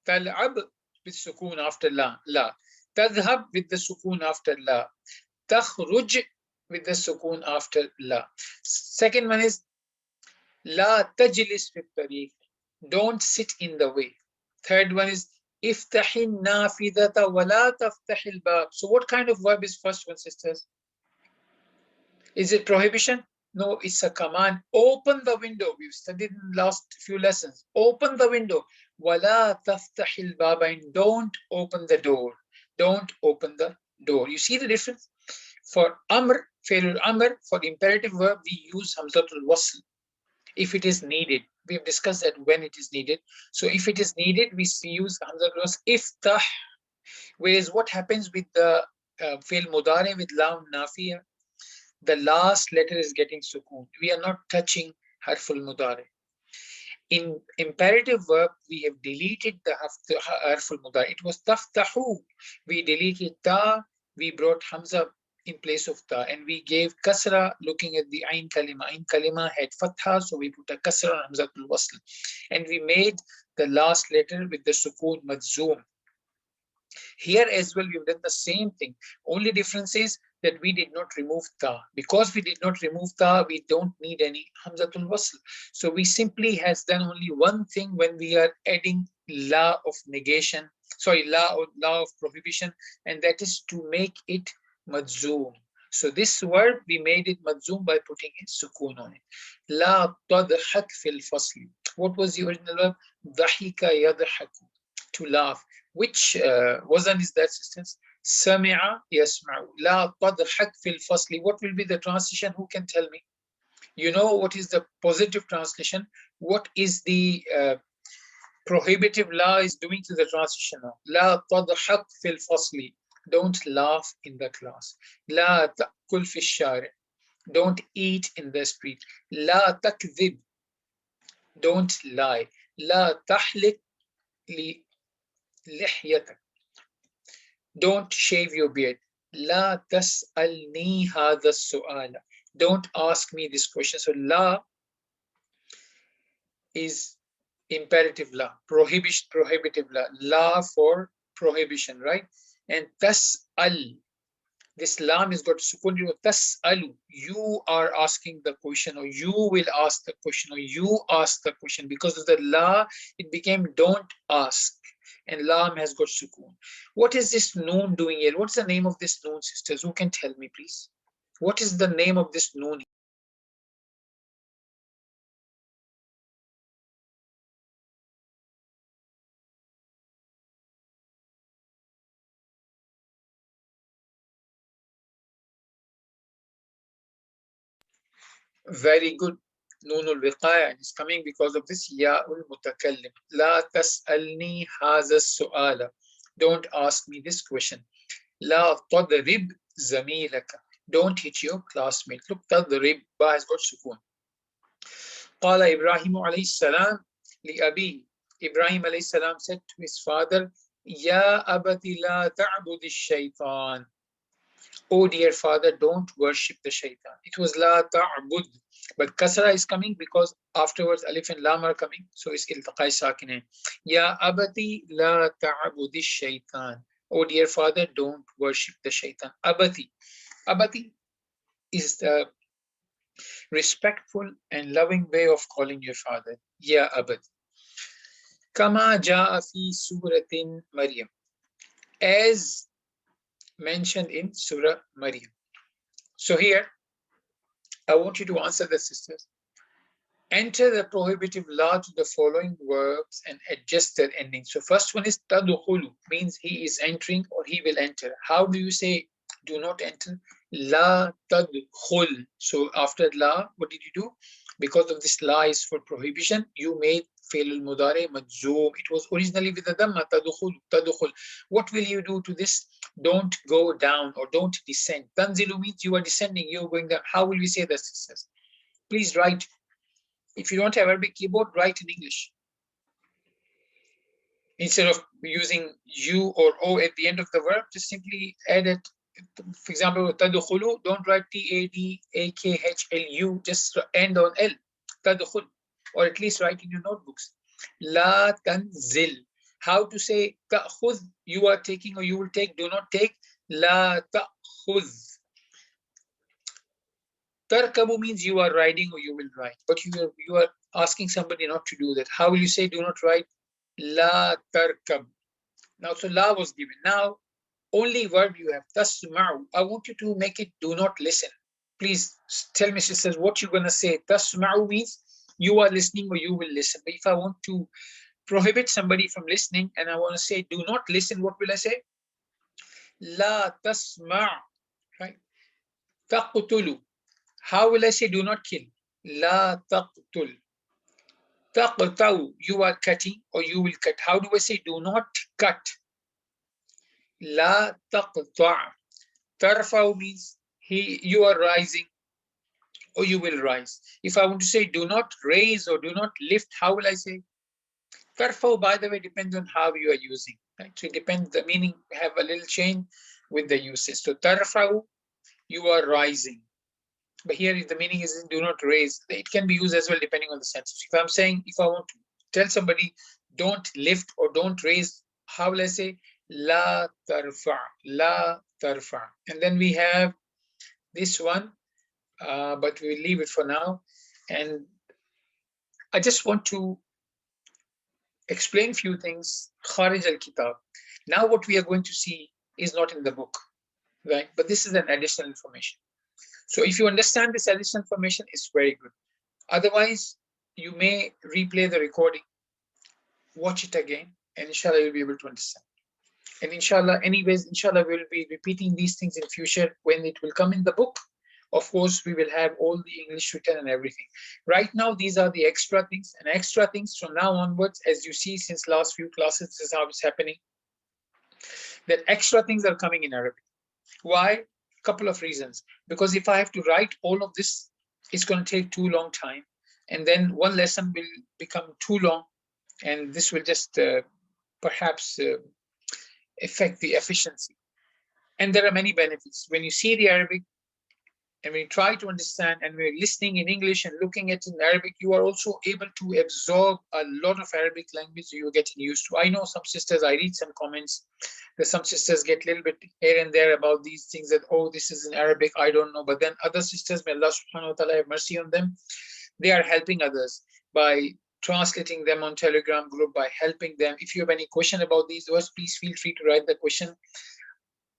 تلعب بالسكون after لا. لا. تذهب with the سكون after لا. تخرج with the sukun after la. Second one is لا تجلس في الطريق. Don't sit in the way. Third one is افتح النافذة ولا تفتح الباب. So what kind of verb is first one, sisters? Is it prohibition? No, it's a command. Open the window. We've studied in the last few lessons. Open the window. ولا تفتح الباب, and don't open the door. Don't open the door. You see the difference? For amr, fi'l amr, for imperative verb, we use hamzatul wasl if it is needed. We have discussed that when it is needed. So if it is needed, we use hamzatul wasl iftah. Whereas what happens with the fi'l mudari with lam nafiya? The last letter is getting sukoon. We are not touching harful mudari. In imperative verb, we have deleted the harful mudari. It was taftahu. We deleted ta. We brought hamza in place of ta, and we gave kasra looking at the ain kalima. Ain kalima had fatha, so we put a kasra on hamzatul wasl, and we made the last letter with the sukoon madzum. Here as well, we've done the same thing. Only difference is that we did not remove ta. Because we did not remove ta, we don't need any hamzatul wasl. So we simply has done only one thing when we are adding la of negation, la of prohibition, and that is to make it madzum. So this word, we made it madzum by putting a sukoon on it. La tadhak fil fasli. What was the original verb? Dhahika yadhaku, to laugh. Which wazan is that, sisters? Sami'a yasma'u. La tadhak fil fasli. What will be the translation? Who can tell me? You know what is the positive translation? What is the prohibitive la is doing to the translation now? La tadhak fil fasli. Don't laugh in the class. La ta'kul fi shari. Don't eat in the street. La takdhib. Don't lie. La tahlik li لحيتك. Don't shave your beard. لا تسألني هذا السؤال. Don't ask me this question. So la is imperative la, prohibitive la, la for prohibition, right? And tas'al, this lam is got sukun. Tas'alu, you are asking the question, or you will ask the question, or you ask the question. Because of the la, it became don't ask. And lam has got sukoon. What is this noon doing here? What's the name of this noon, sisters? Who can tell me, please? What is the name of this noon? Very good. Noonul wiqaya, and it's coming because of this ya'ul mutakallim. La tas'alni haza su'ala. Don't ask me this question. La tadrib zamilaka. Don't hit your classmate. Look, tadrib, ba has got sukoon. قال إبراهيم عليه السلام لأبيه. Ibrahim alayhi salam said to his father, Ya abati la ta'bud shaitan. Oh dear father, don't worship the shaitan. It was la ta'bud, but kasra is coming because afterwards alif and lam are coming, so it's iltaqai sakinain. Ya abati la ta'bud shaitan. Oh dear father, don't worship the shaitan. Abati. Abati is the respectful and loving way of calling your father. Ya abati. Kama ja'a fi suratin Maryam, as mentioned in Surah Maryam. So here, I want you to answer the sisters. Enter the prohibitive law to the following verbs and adjust their ending. So first one is tadkhulu, means he is entering or he will enter. How do you say do not enter? La tadkhul. So after la, what did you do? Because of this la is for prohibition, you made Fi'l al-mudari majzoom. It was originally with the dhamma, tadkhul, tadkhul. What will you do to this? Don't go down or don't descend. Tanzilu means you are descending, you are going down. How will we say this, sisters? Please write. If you don't have Arabic keyboard, write in English. Instead of using U or O at the end of the verb, just simply add it. For example, tadkhulu, don't write Tadkhlu, just end on L. Tadkhul, or at least write in your notebooks. La tanzil. How to say ta'khudh, you are taking or you will take, do not take. La ta'khudh. Tarkabu means you are riding or you will ride, but you are asking somebody not to do that. How will you say do not ride? La tarkab. Now, so la was given. Now, only verb you have, tasma'u. I want you to make it do not listen. Please tell me, sisters, what you're going to say. Tasma'u means you are listening or you will listen. But if I want to prohibit somebody from listening and I want to say do not listen, what will I say? La tasma', right? Taqtulu. How will I say do not kill? La taqtul. Taqta'u, you are cutting or you will cut. How do I say do not cut? La taqta'. Tarfa'u means you are rising or you will rise. If I want to say do not raise or do not lift, how will I say? Tarfa'u, by the way, depends on how you are using. Right? So it depends, the meaning have a little change with the usage. So tarfa'u, you are rising. But here the meaning is do not raise. It can be used as well depending on the sense. If I'm saying, if I want to tell somebody don't lift or don't raise, how will I say? La tarfa, la tarfa. And then we have this one, but we'll leave it for now. And I just want to explain few things, kharij al-kitab. Now what we are going to see is not in the book, right? But this is an additional information. So if you understand this additional information, it's very good. Otherwise, you may replay the recording, watch it again, and inshallah, you'll be able to understand. And inshallah, anyways, inshallah, we'll be repeating these things in future when it will come in the book. Of course, we will have all the English written and everything. Right now, these are the extra things, and extra things from now onwards, as you see since last few classes, this is how it's happening. That extra things are coming in Arabic. Why? Couple of reasons. Because if I have to write all of this, it's going to take too long time, and then one lesson will become too long, and this will just perhaps affect the efficiency. And there are many benefits. When you see the Arabic, and when you try to understand, and we're listening in English and looking at it in Arabic, you are also able to absorb a lot of Arabic language you're getting used to. I know some sisters, I read some comments, that some sisters get a little bit here and there about these things that, oh, this is in Arabic, I don't know. But then other sisters, may Allah subhanahu wa ta'ala have mercy on them, they are helping others by translating them on Telegram group, by helping them. If you have any question about these words, please feel free to write the question.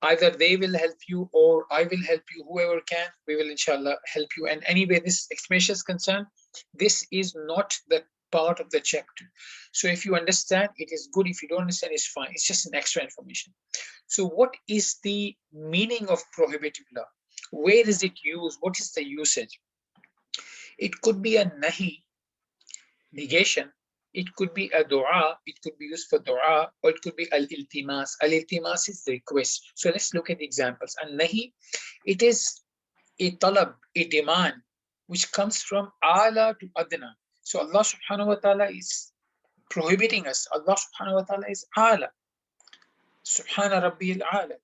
Either they will help you or I will help you, whoever can, we will inshallah help you. And anyway, this explanation is concerned, this is not the part of the chapter. So if you understand, it is good. If you don't understand, it's fine. It's just an extra information. So what is the meaning of prohibitive law? Where is it used? What is the usage? It could be a nahi, negation. It could be a dua, it could be used for dua, or it could be al-iltimas. Al-iltimas is the request. So let's look at the examples. An-nahi, it is a talab, a demand, which comes from ala to adna. So Allah subhanahu wa ta'ala is prohibiting us. Allah subhanahu wa ta'ala is ala. Subhana rabbi al-ala.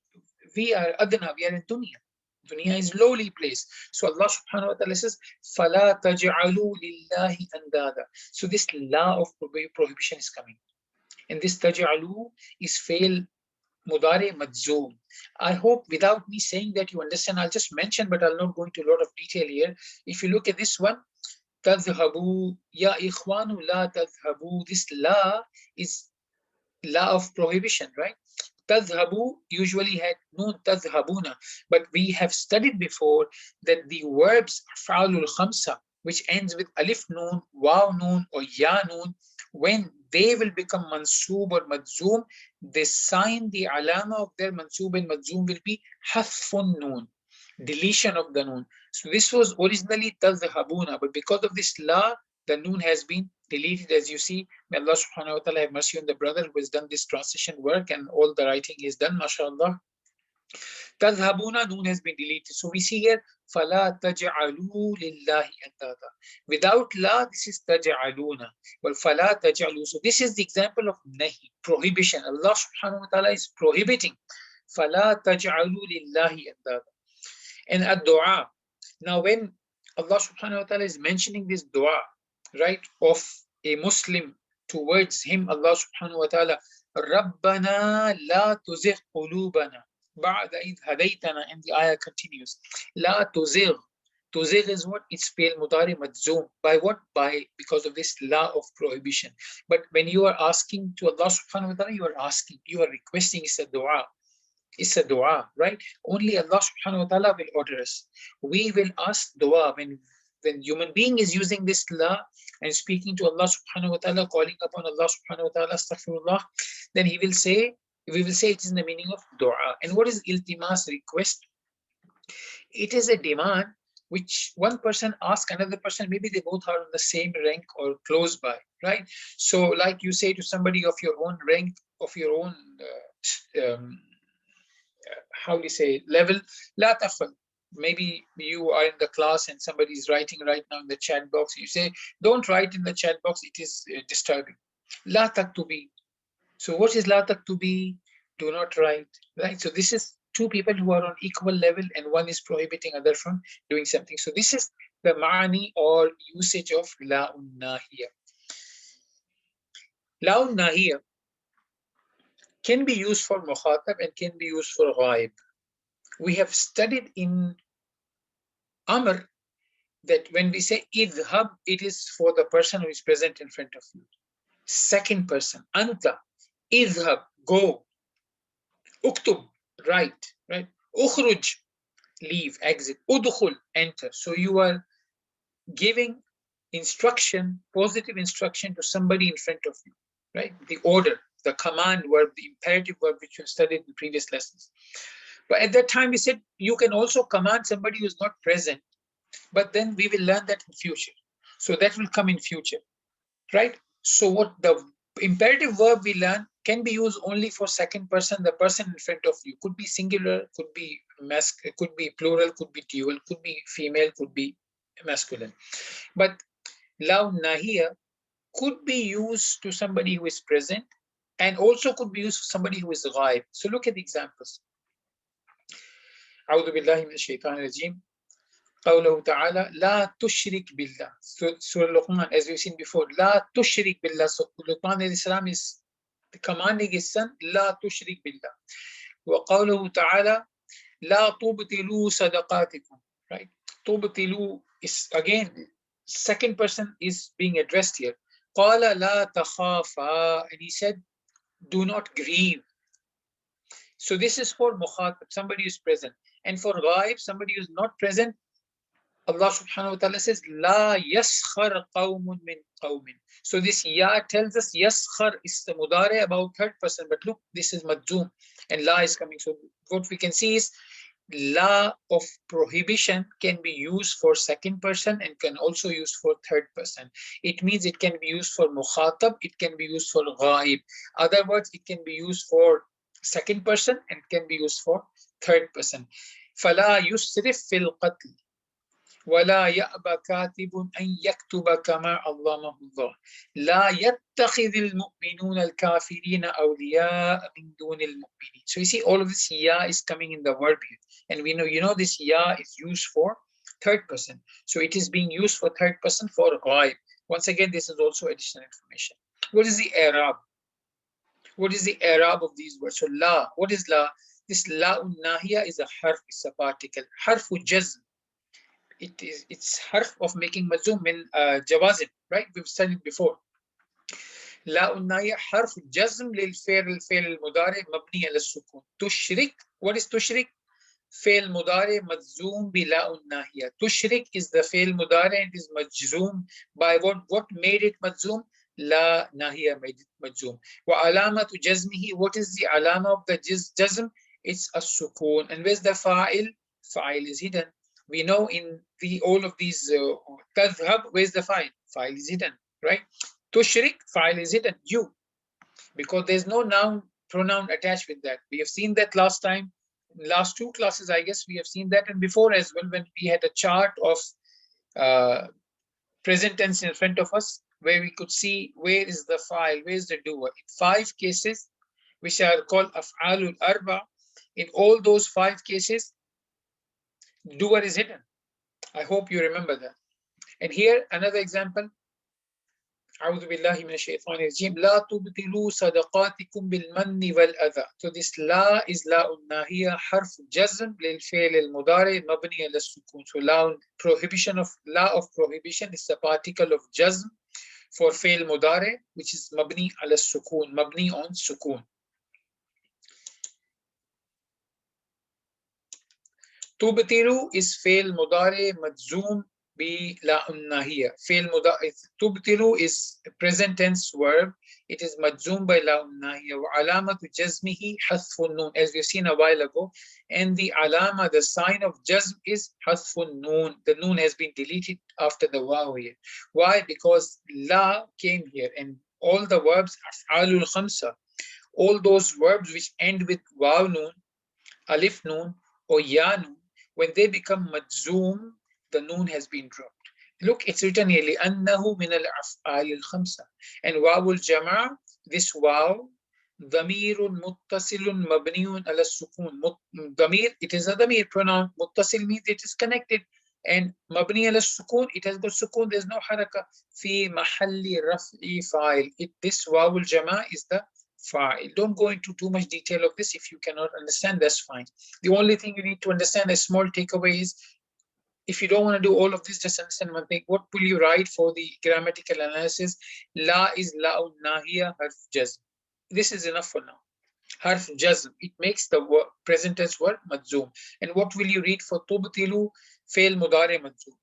We are adna, we are in dunya. Dunya is lowly place. So Allah subhanahu wa ta'ala says, فَلَا تَجْعَلُوا لِلَّهِ أَنْدَادًا. So this law of prohibition is coming. And this تَجْعَلُوا is fail mudare majzoom. I hope without me saying that you understand, I'll just mention, but I'll not go into a lot of detail here. If you look at this one, تَذْهَبُوا يَا إِخْوَانُ لَا تَذْهَبُوا. This la is law of prohibition, right? Tadhhabu usually had noon tadhhabuna, but we have studied before that the verbs fa'alul khamsa, which ends with alif noon, waw noon, or ya noon, when they will become mansoob or madzoom, the sign, the alama of their mansoob and madzoom will be hasfun noon, deletion of the noon. So this was originally tadhhabuna, but because of this law, the noon has been deleted, as you see. May Allah subhanahu wa ta'ala have mercy on the brother who has done this transition work, and all the writing is done, mashallah. تذهبون, noon has been deleted. So we see here, فَلَا تَجْعَلُوا لِلَّهِ أَنْدَادًا. Without la, this is تَجْعَلُونَ. Well, فَلَا تَجْعَلُوا. So this is the example of nahi, prohibition. Allah subhanahu wa ta'ala is prohibiting. فَلَا تَجْعَلُوا لِلَّهِ أَنْدَادًا. And a dua. Now when Allah subhanahu wa ta'ala is mentioning this dua, right, of a Muslim towards him, Allah subhanahu wa ta'ala, رَبَّنَا لَا تُزِغْ قُلُوبَنَا بَعْدَ إِذْ هَدَيْتَنَا, and the ayah continues. لَا تُزِغْ. Tuzigh is what? It's fi'l mudari majzoom. By what? Because of this law of prohibition. But when you are asking to Allah subhanahu wa ta'ala, you are asking, you are requesting, it's a dua. It's a dua, right? Only Allah subhanahu wa ta'ala will order us. We will ask dua when human being is using this law and speaking to Allah subhanahu wa ta'ala, calling upon Allah subhanahu wa ta'ala, astaghfirullah, then we will say it is in the meaning of dua. And what is iltimas, request? It is a demand which one person asks another person, maybe they both are on the same rank or close by, right? So like you say to somebody of your own rank, of your own how do you say, level, la tafal. Maybe you are in the class and somebody is writing right now in the chat box. You say, don't write in the chat box, it is disturbing. La taktubi. So what is la taktubi? Do not write, right? So this is two people who are on equal level and one is prohibiting other from doing something. So this is the ma'ani or usage of la'un nahiya. La'un nahiya can be used for mukhatab and can be used for ghaib. We have studied in Amr that when we say idhab, it is for the person who is present in front of you. Second person, anta, idhab, go. Uktub, write, right? Ukhruj, leave, exit. Udkhul, enter. So you are giving instruction, positive instruction to somebody in front of you, right? The order, the command verb, the imperative verb, which you studied in previous lessons. But at that time we said you can also command somebody who's not present, but then we will learn that in future. So that will come in future, right? So what the imperative verb we learn can be used only for second person, the person in front of you. Could be singular, could be masculine, could be plural, could be dual, could be female, could be masculine. But law nahiya could be used to somebody who is present and also could be used for somebody who is ghaib. So look at the examples. أعوذ بالله من الشيطان الرجيم. قوله تعالى لا تشرك بالله. So Surah Luqman, as we've seen before, لا تشرك بالله. So Luqman alayhi salam is commanding his son, لا تشرك بالله. وقوله تعالى لا تبطلوا صدقاتكم. Right? تبطلوا is again, second person is being addressed here. قال لا تخافا. And he said, do not grieve. So this is for mukhatab, somebody who is present. And for ghaib, somebody who is not present, Allah subhanahu wa ta'ala says, La yaskhar qawmun min qawmin. So this ya tells us yaskhar is the mudare about third person. But look, this is majzoom and la is coming. So what we can see is la of prohibition can be used for second person and can also use for third person. It means it can be used for mukhatab, it can be used for ghaib. Other words, it can be used for second person and can be used for third person. فَلَا يُسْرِفْ فِي الْقَتْلِ ولا يأبى كاتب أن يكتب كما علمه الله لا يتخذ المؤمنون الكافرين أولياء من دون المؤمنين. So you see all of this ya is coming in the verb here, and we know, you know, this ya is used for third person, so it is being used for third person for ghaib. Once again, this is also additional information. What is the i'rab? What is the i'rab of these words? So la, what is la? This la nahiya is a harf, it's a particle, harfu jazm. It's harf of making mazum min jawazim, right? We've studied before. La unnaya harf jazm lil fi'l mudari mabni ala sukun. Tushrik, what is tushrik? Fi'l mudari majzoom bi la unnahiya. Tushrik is the fi'l mudari and is majzoom by what made it majzoom? La nahiya made it majzoom. Wa alamatu jazmihi, what is the alama of the jazm? It's a sukun. And where's the fa'il? Fa'il is hidden. We know in all of these tadhhab, where's the fa'il? file is hidden, right? Tushrik, file is hidden, you, because there's no noun pronoun attached with that. We have seen that last time, last two classes, I guess we have seen that, and before as well, when we had a chart of present tense in front of us, where we could see where is the file, where is the doer. In 5 cases, which are called af'alul arba, in all those 5 cases, doer is hidden. I hope you remember that. And here, another example. أعوذ بالله من الشيطان الرجيم لا تبطلوا صدقاتكم بالمن والأذى. So this لا is لا الناهية حرف جزم للفعل المضارع مبني على السكون. So لا prohibition of prohibition is the particle of جزم for فعل مضارع which is مبني على السكون, مبني on سكون. تبطلوا is فعل مضارع مجزوم بلا الناهية. فعل مضارع تبطلوا is present tense verb. It is مجزوم by لا الناهية وعلامة جزمه حذف النون, as we've seen a while ago. And the alama, the sign of jazm, is حذف النون. The noon has been deleted after the waw here. Why? Because la came here, and all the verbs أفعال الخمسة, all those verbs which end with waw noon, alif noon, or ya noon, when they become majzoom, the noon has been dropped. Look, it's written here لأنه من الأفعال الخمسة. And واو الجماعة, this واو ضمير متصل مبني على السكون. ضمير, it is a ضمير pronoun. متصل means it is connected. And مبني على السكون, it has got سكون, there's no حركة. في محل رفع فاعل. This واو الجماعة is the fa'il. Don't go into too much detail of this. If you cannot understand, that's fine. The only thing you need to understand, a small takeaway, is if you don't want to do all of this, just understand one thing. What will you write for the grammatical analysis? La is la'un nahiya harf jazm. This is enough for now. Harf jazm, it makes the word, present tense word majzoom. And what will you read for tubtilu? Fail mudari majzoom.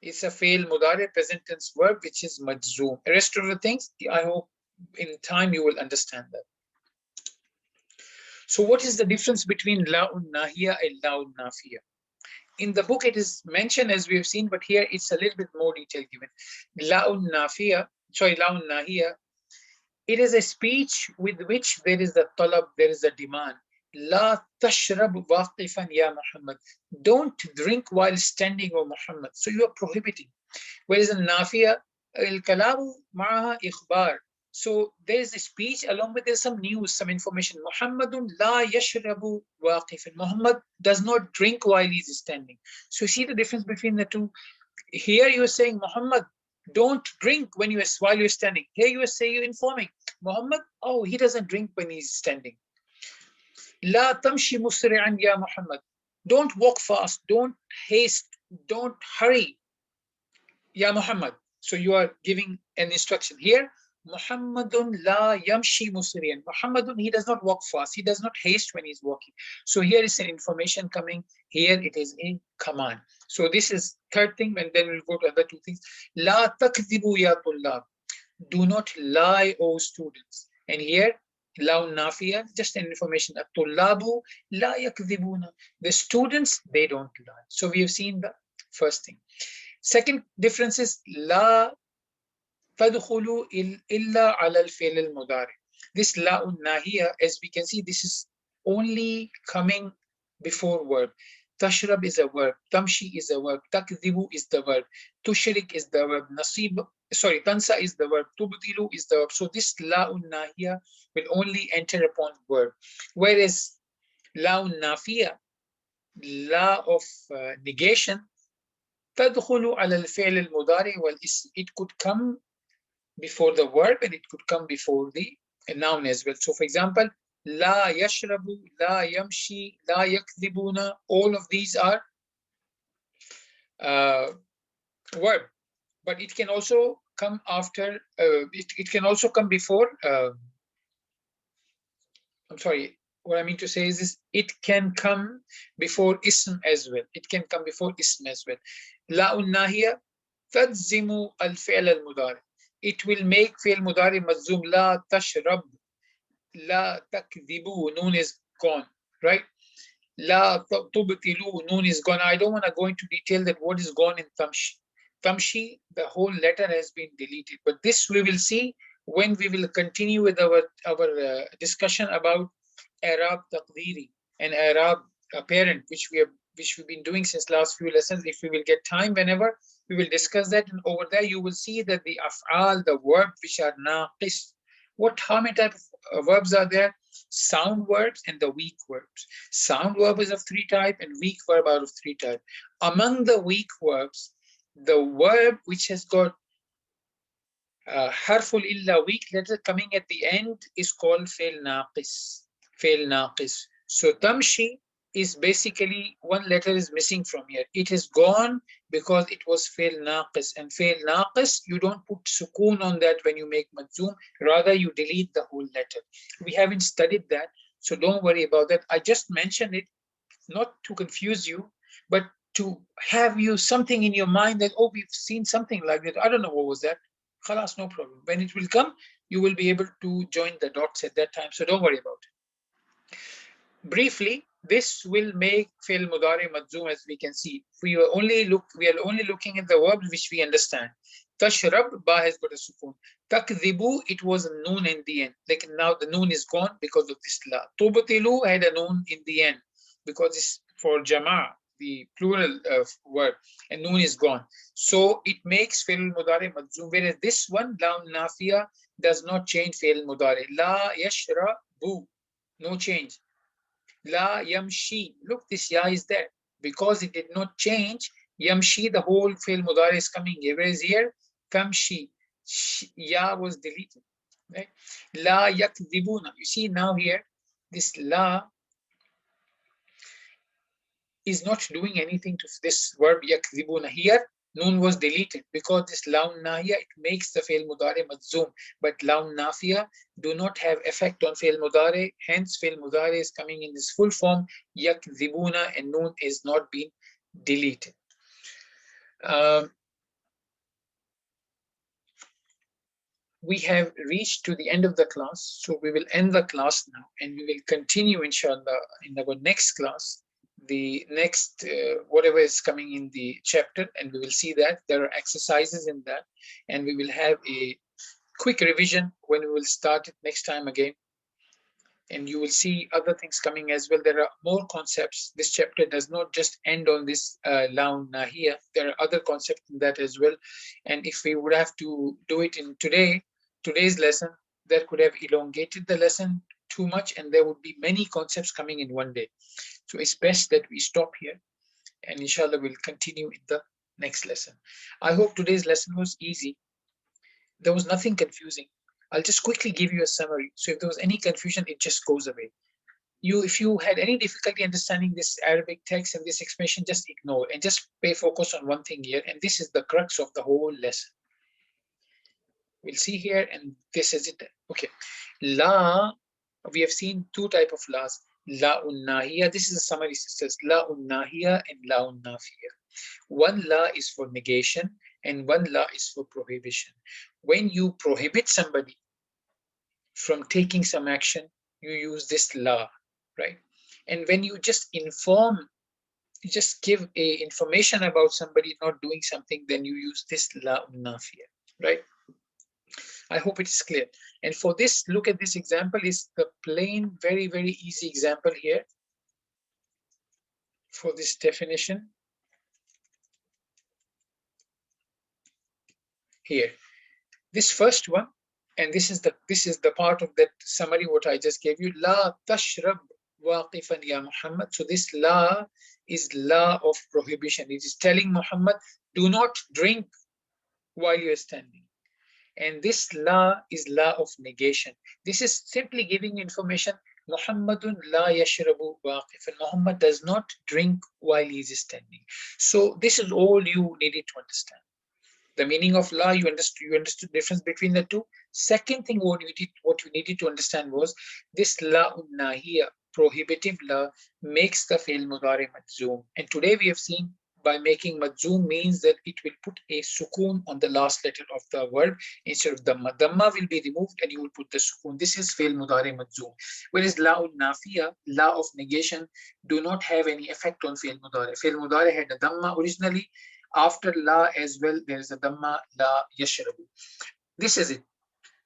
It's a fail mudari present tense verb which is majzoom. The rest of the things, I hope in time you will understand that. So what is the difference between la'un nahiya and la'un nafiya? In the book, it is mentioned as we have seen, but here it's a little bit more detail given. La'un nafiya, la'un nahiya, it is a speech with which there is a talab, there is a demand. La tashrab waqifan ya Muhammad. Don't drink while standing, O Muhammad. So you are prohibiting. Whereas in nafiya, al-kalamu ma'aha ikhbar. So there's a speech along with there's some news, some information. Muhammadun la yashrabu waqifan. Muhammad does not drink while he's standing. So you see the difference between the two. Here you are saying Muhammad don't drink when while you're standing. Here you are saying, you're informing Muhammad, oh, he doesn't drink when he's standing. La tamshi musri'an ya Muhammad. Don't walk fast, don't haste, don't hurry, ya Muhammad. So you are giving an instruction here. Muhammadun la yamshi musriyan. Muhammadun, he does not walk fast. He does not haste when he's walking. So here is an information coming. Here it is a command. So this is third thing, and then we'll go to other two things. La takdhibu ya tullab. Do not lie, O students. And here, la nafiya, just an information. At-tullabu la yakdhibuna. The students, they don't lie. So we have seen the first thing. Second difference is la تدخل إلا على الفعل المضارع. This لا الناهية, as we can see, this is only coming before verb. تشرب is a verb, تمشي is a verb, تكذب is the verb, تشرك is the verb, تنسى is the verb, تبطل is the verb. So this لا الناهية will only enter upon verb. Whereas لا النافية, la of negation, تدخل على الفعل المضارع والاسم. It could come before the verb and it could come before the noun as well. So for example, la yashrabu, la yamshi, la yakdhibuna, all of these are verb, but it can also come after, it can also come before, I'm sorry, what I mean to say is this, it can come before ism as well. It can come before ism as well. La unnahiya تجزم الفعل المضارع. It will make فعل مضارع مجزوم. لا تشرب, لا تكذبوا, noon is gone, right? لا تبطلوا, noon is gone. I don't want to go into detail that what is gone in tamshi. Tamshi, the whole letter has been deleted. But this we will see when we will continue with our discussion about Arab Taqdiri and Arab parent, which we've been doing since last few lessons. If we will get time, whenever we will discuss that, and over there you will see that the af'al, the verbs which are naqis. How many types of verbs are there? Sound verbs and the weak verbs. Sound verb is of three types and weak verb are of three types. Among the weak verbs, the verb which has got harful illa, weak letter coming at the end, is called fail naqis. Fail naqis. So tamshi is basically one letter is missing from here. It is gone because it was fail naqis. And fail naqis, you don't put sukoon on that when you make majzoom. Rather, you delete the whole letter. We haven't studied that, so don't worry about that. I just mentioned it not to confuse you, but to have you something in your mind that, oh, we've seen something like that. I don't know what was that. Khalas, no problem. When it will come, you will be able to join the dots at that time. So don't worry about it. Briefly, this will make fi'l mudari majzoom, as we can see. We are only looking at the verbs which we understand. Tashrab, ba has got a sukoon. Takdhibu, it was a noon in the end. Like now the noon is gone because of this la. Tubtilu had a noon in the end because it's for jama', the plural word, and noon is gone. So it makes fi'l mudari majzoom, whereas this one, lam nafiya, does not change fi'l mudari. La yashrabu, no change. La yamshi, look, this ya is there. Because it did not change, yamshi, the whole fi'l mudari is coming here. Whereas here, tamshi, ya was deleted. Right? La yakdibuna, you see now here, this la is not doing anything to this verb yakdhibuna. Here, noon was deleted because this laun nahiya, it makes the fail mudari majzoom, but laun nafiya do not have effect on fail mudari. Hence, fail mudari is coming in this full form yakdhibuna, and noon is not being deleted. We have reached to the end of the class, so we will end the class now, and we will continue, inshallah, in our next class, the next whatever is coming in the chapter, and we will see that there are exercises in that, and we will have a quick revision when we will start it next time again. And you will see other things coming as well. There are more concepts. This chapter does not just end on this laun nahiya. There are other concepts in that as well. And if we would have to do it in today's lesson, that could have elongated the lesson too much, and there would be many concepts coming in one day. So it's best that we stop here, and inshallah we'll continue in the next lesson. I hope today's lesson was easy. There was nothing confusing. I'll just quickly give you a summary. So if there was any confusion, it just goes away. If you had any difficulty understanding this Arabic text and this expression, just ignore and just pay focus on one thing here. And this is the crux of the whole lesson. We'll see here, and this is it. Okay. La, we have seen two types of la's. La nahiya. This is a summary, sisters. La nahiya and la nafiya. One la is for negation and one la is for prohibition. When you prohibit somebody from taking some action, you use this la, right? And when you just inform, you just give a information about somebody not doing something, then you use this la nafiya, right? I hope it is clear. And for this, look at this example. Is the plain, very, very easy example here for this definition. Here, this first one, and this is the part of that summary what I just gave you. La tashrab waqifan ya Muhammad. So this la is la of prohibition. It is telling Muhammad, do not drink while you are standing. And this la is la of negation. This is simply giving information. Muhammadun la yashrabu waqifan. Muhammad does not drink while he is standing. So this is all you needed to understand. The meaning of la, you understood the difference between the two. Second thing what you needed to understand was this la nahiya, prohibitive la, makes the fi'l mudari majzoom. And today we have seen by making majzoom means that it will put a sukoon on the last letter of the word instead of dhamma. Dhamma will be removed and you will put the sukoon. This is fi'l mudari majzoom. Whereas la nafiya, la of negation, do not have any effect on fi'l mudari. Fi'l mudari had a dhamma originally. After la as well, there is a dhamma, la yashrabu. This is it.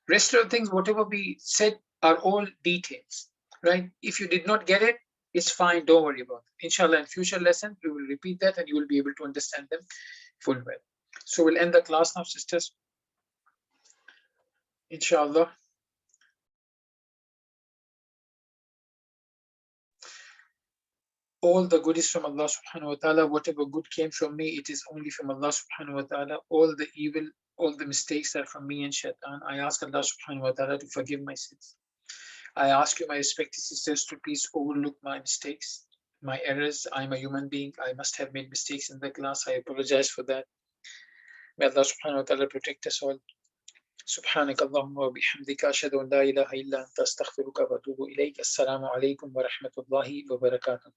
Rest of the things, whatever we said, are all details, right? If you did not get it, it's fine. Don't worry about it. Inshallah, in future lessons, we will repeat that and you will be able to understand them full well. So we'll end the class now, sisters. Inshallah. All the good is from Allah subhanahu wa ta'ala. Whatever good came from me, it is only from Allah subhanahu wa ta'ala. All the evil, all the mistakes are from me and shaitan. I ask Allah subhanahu wa ta'ala to forgive my sins. I ask you, my respected sisters, to please overlook my mistakes, my errors. I'm a human being. I must have made mistakes in the class. I apologize for that. May Allah subhanahu wa ta'ala protect us all. سبحانك اللهم وبحمدك أشهد أن لا إله إلا أنت أستغفرك وأتوب إليك. السلام عليكم ورحمة الله وبركاته.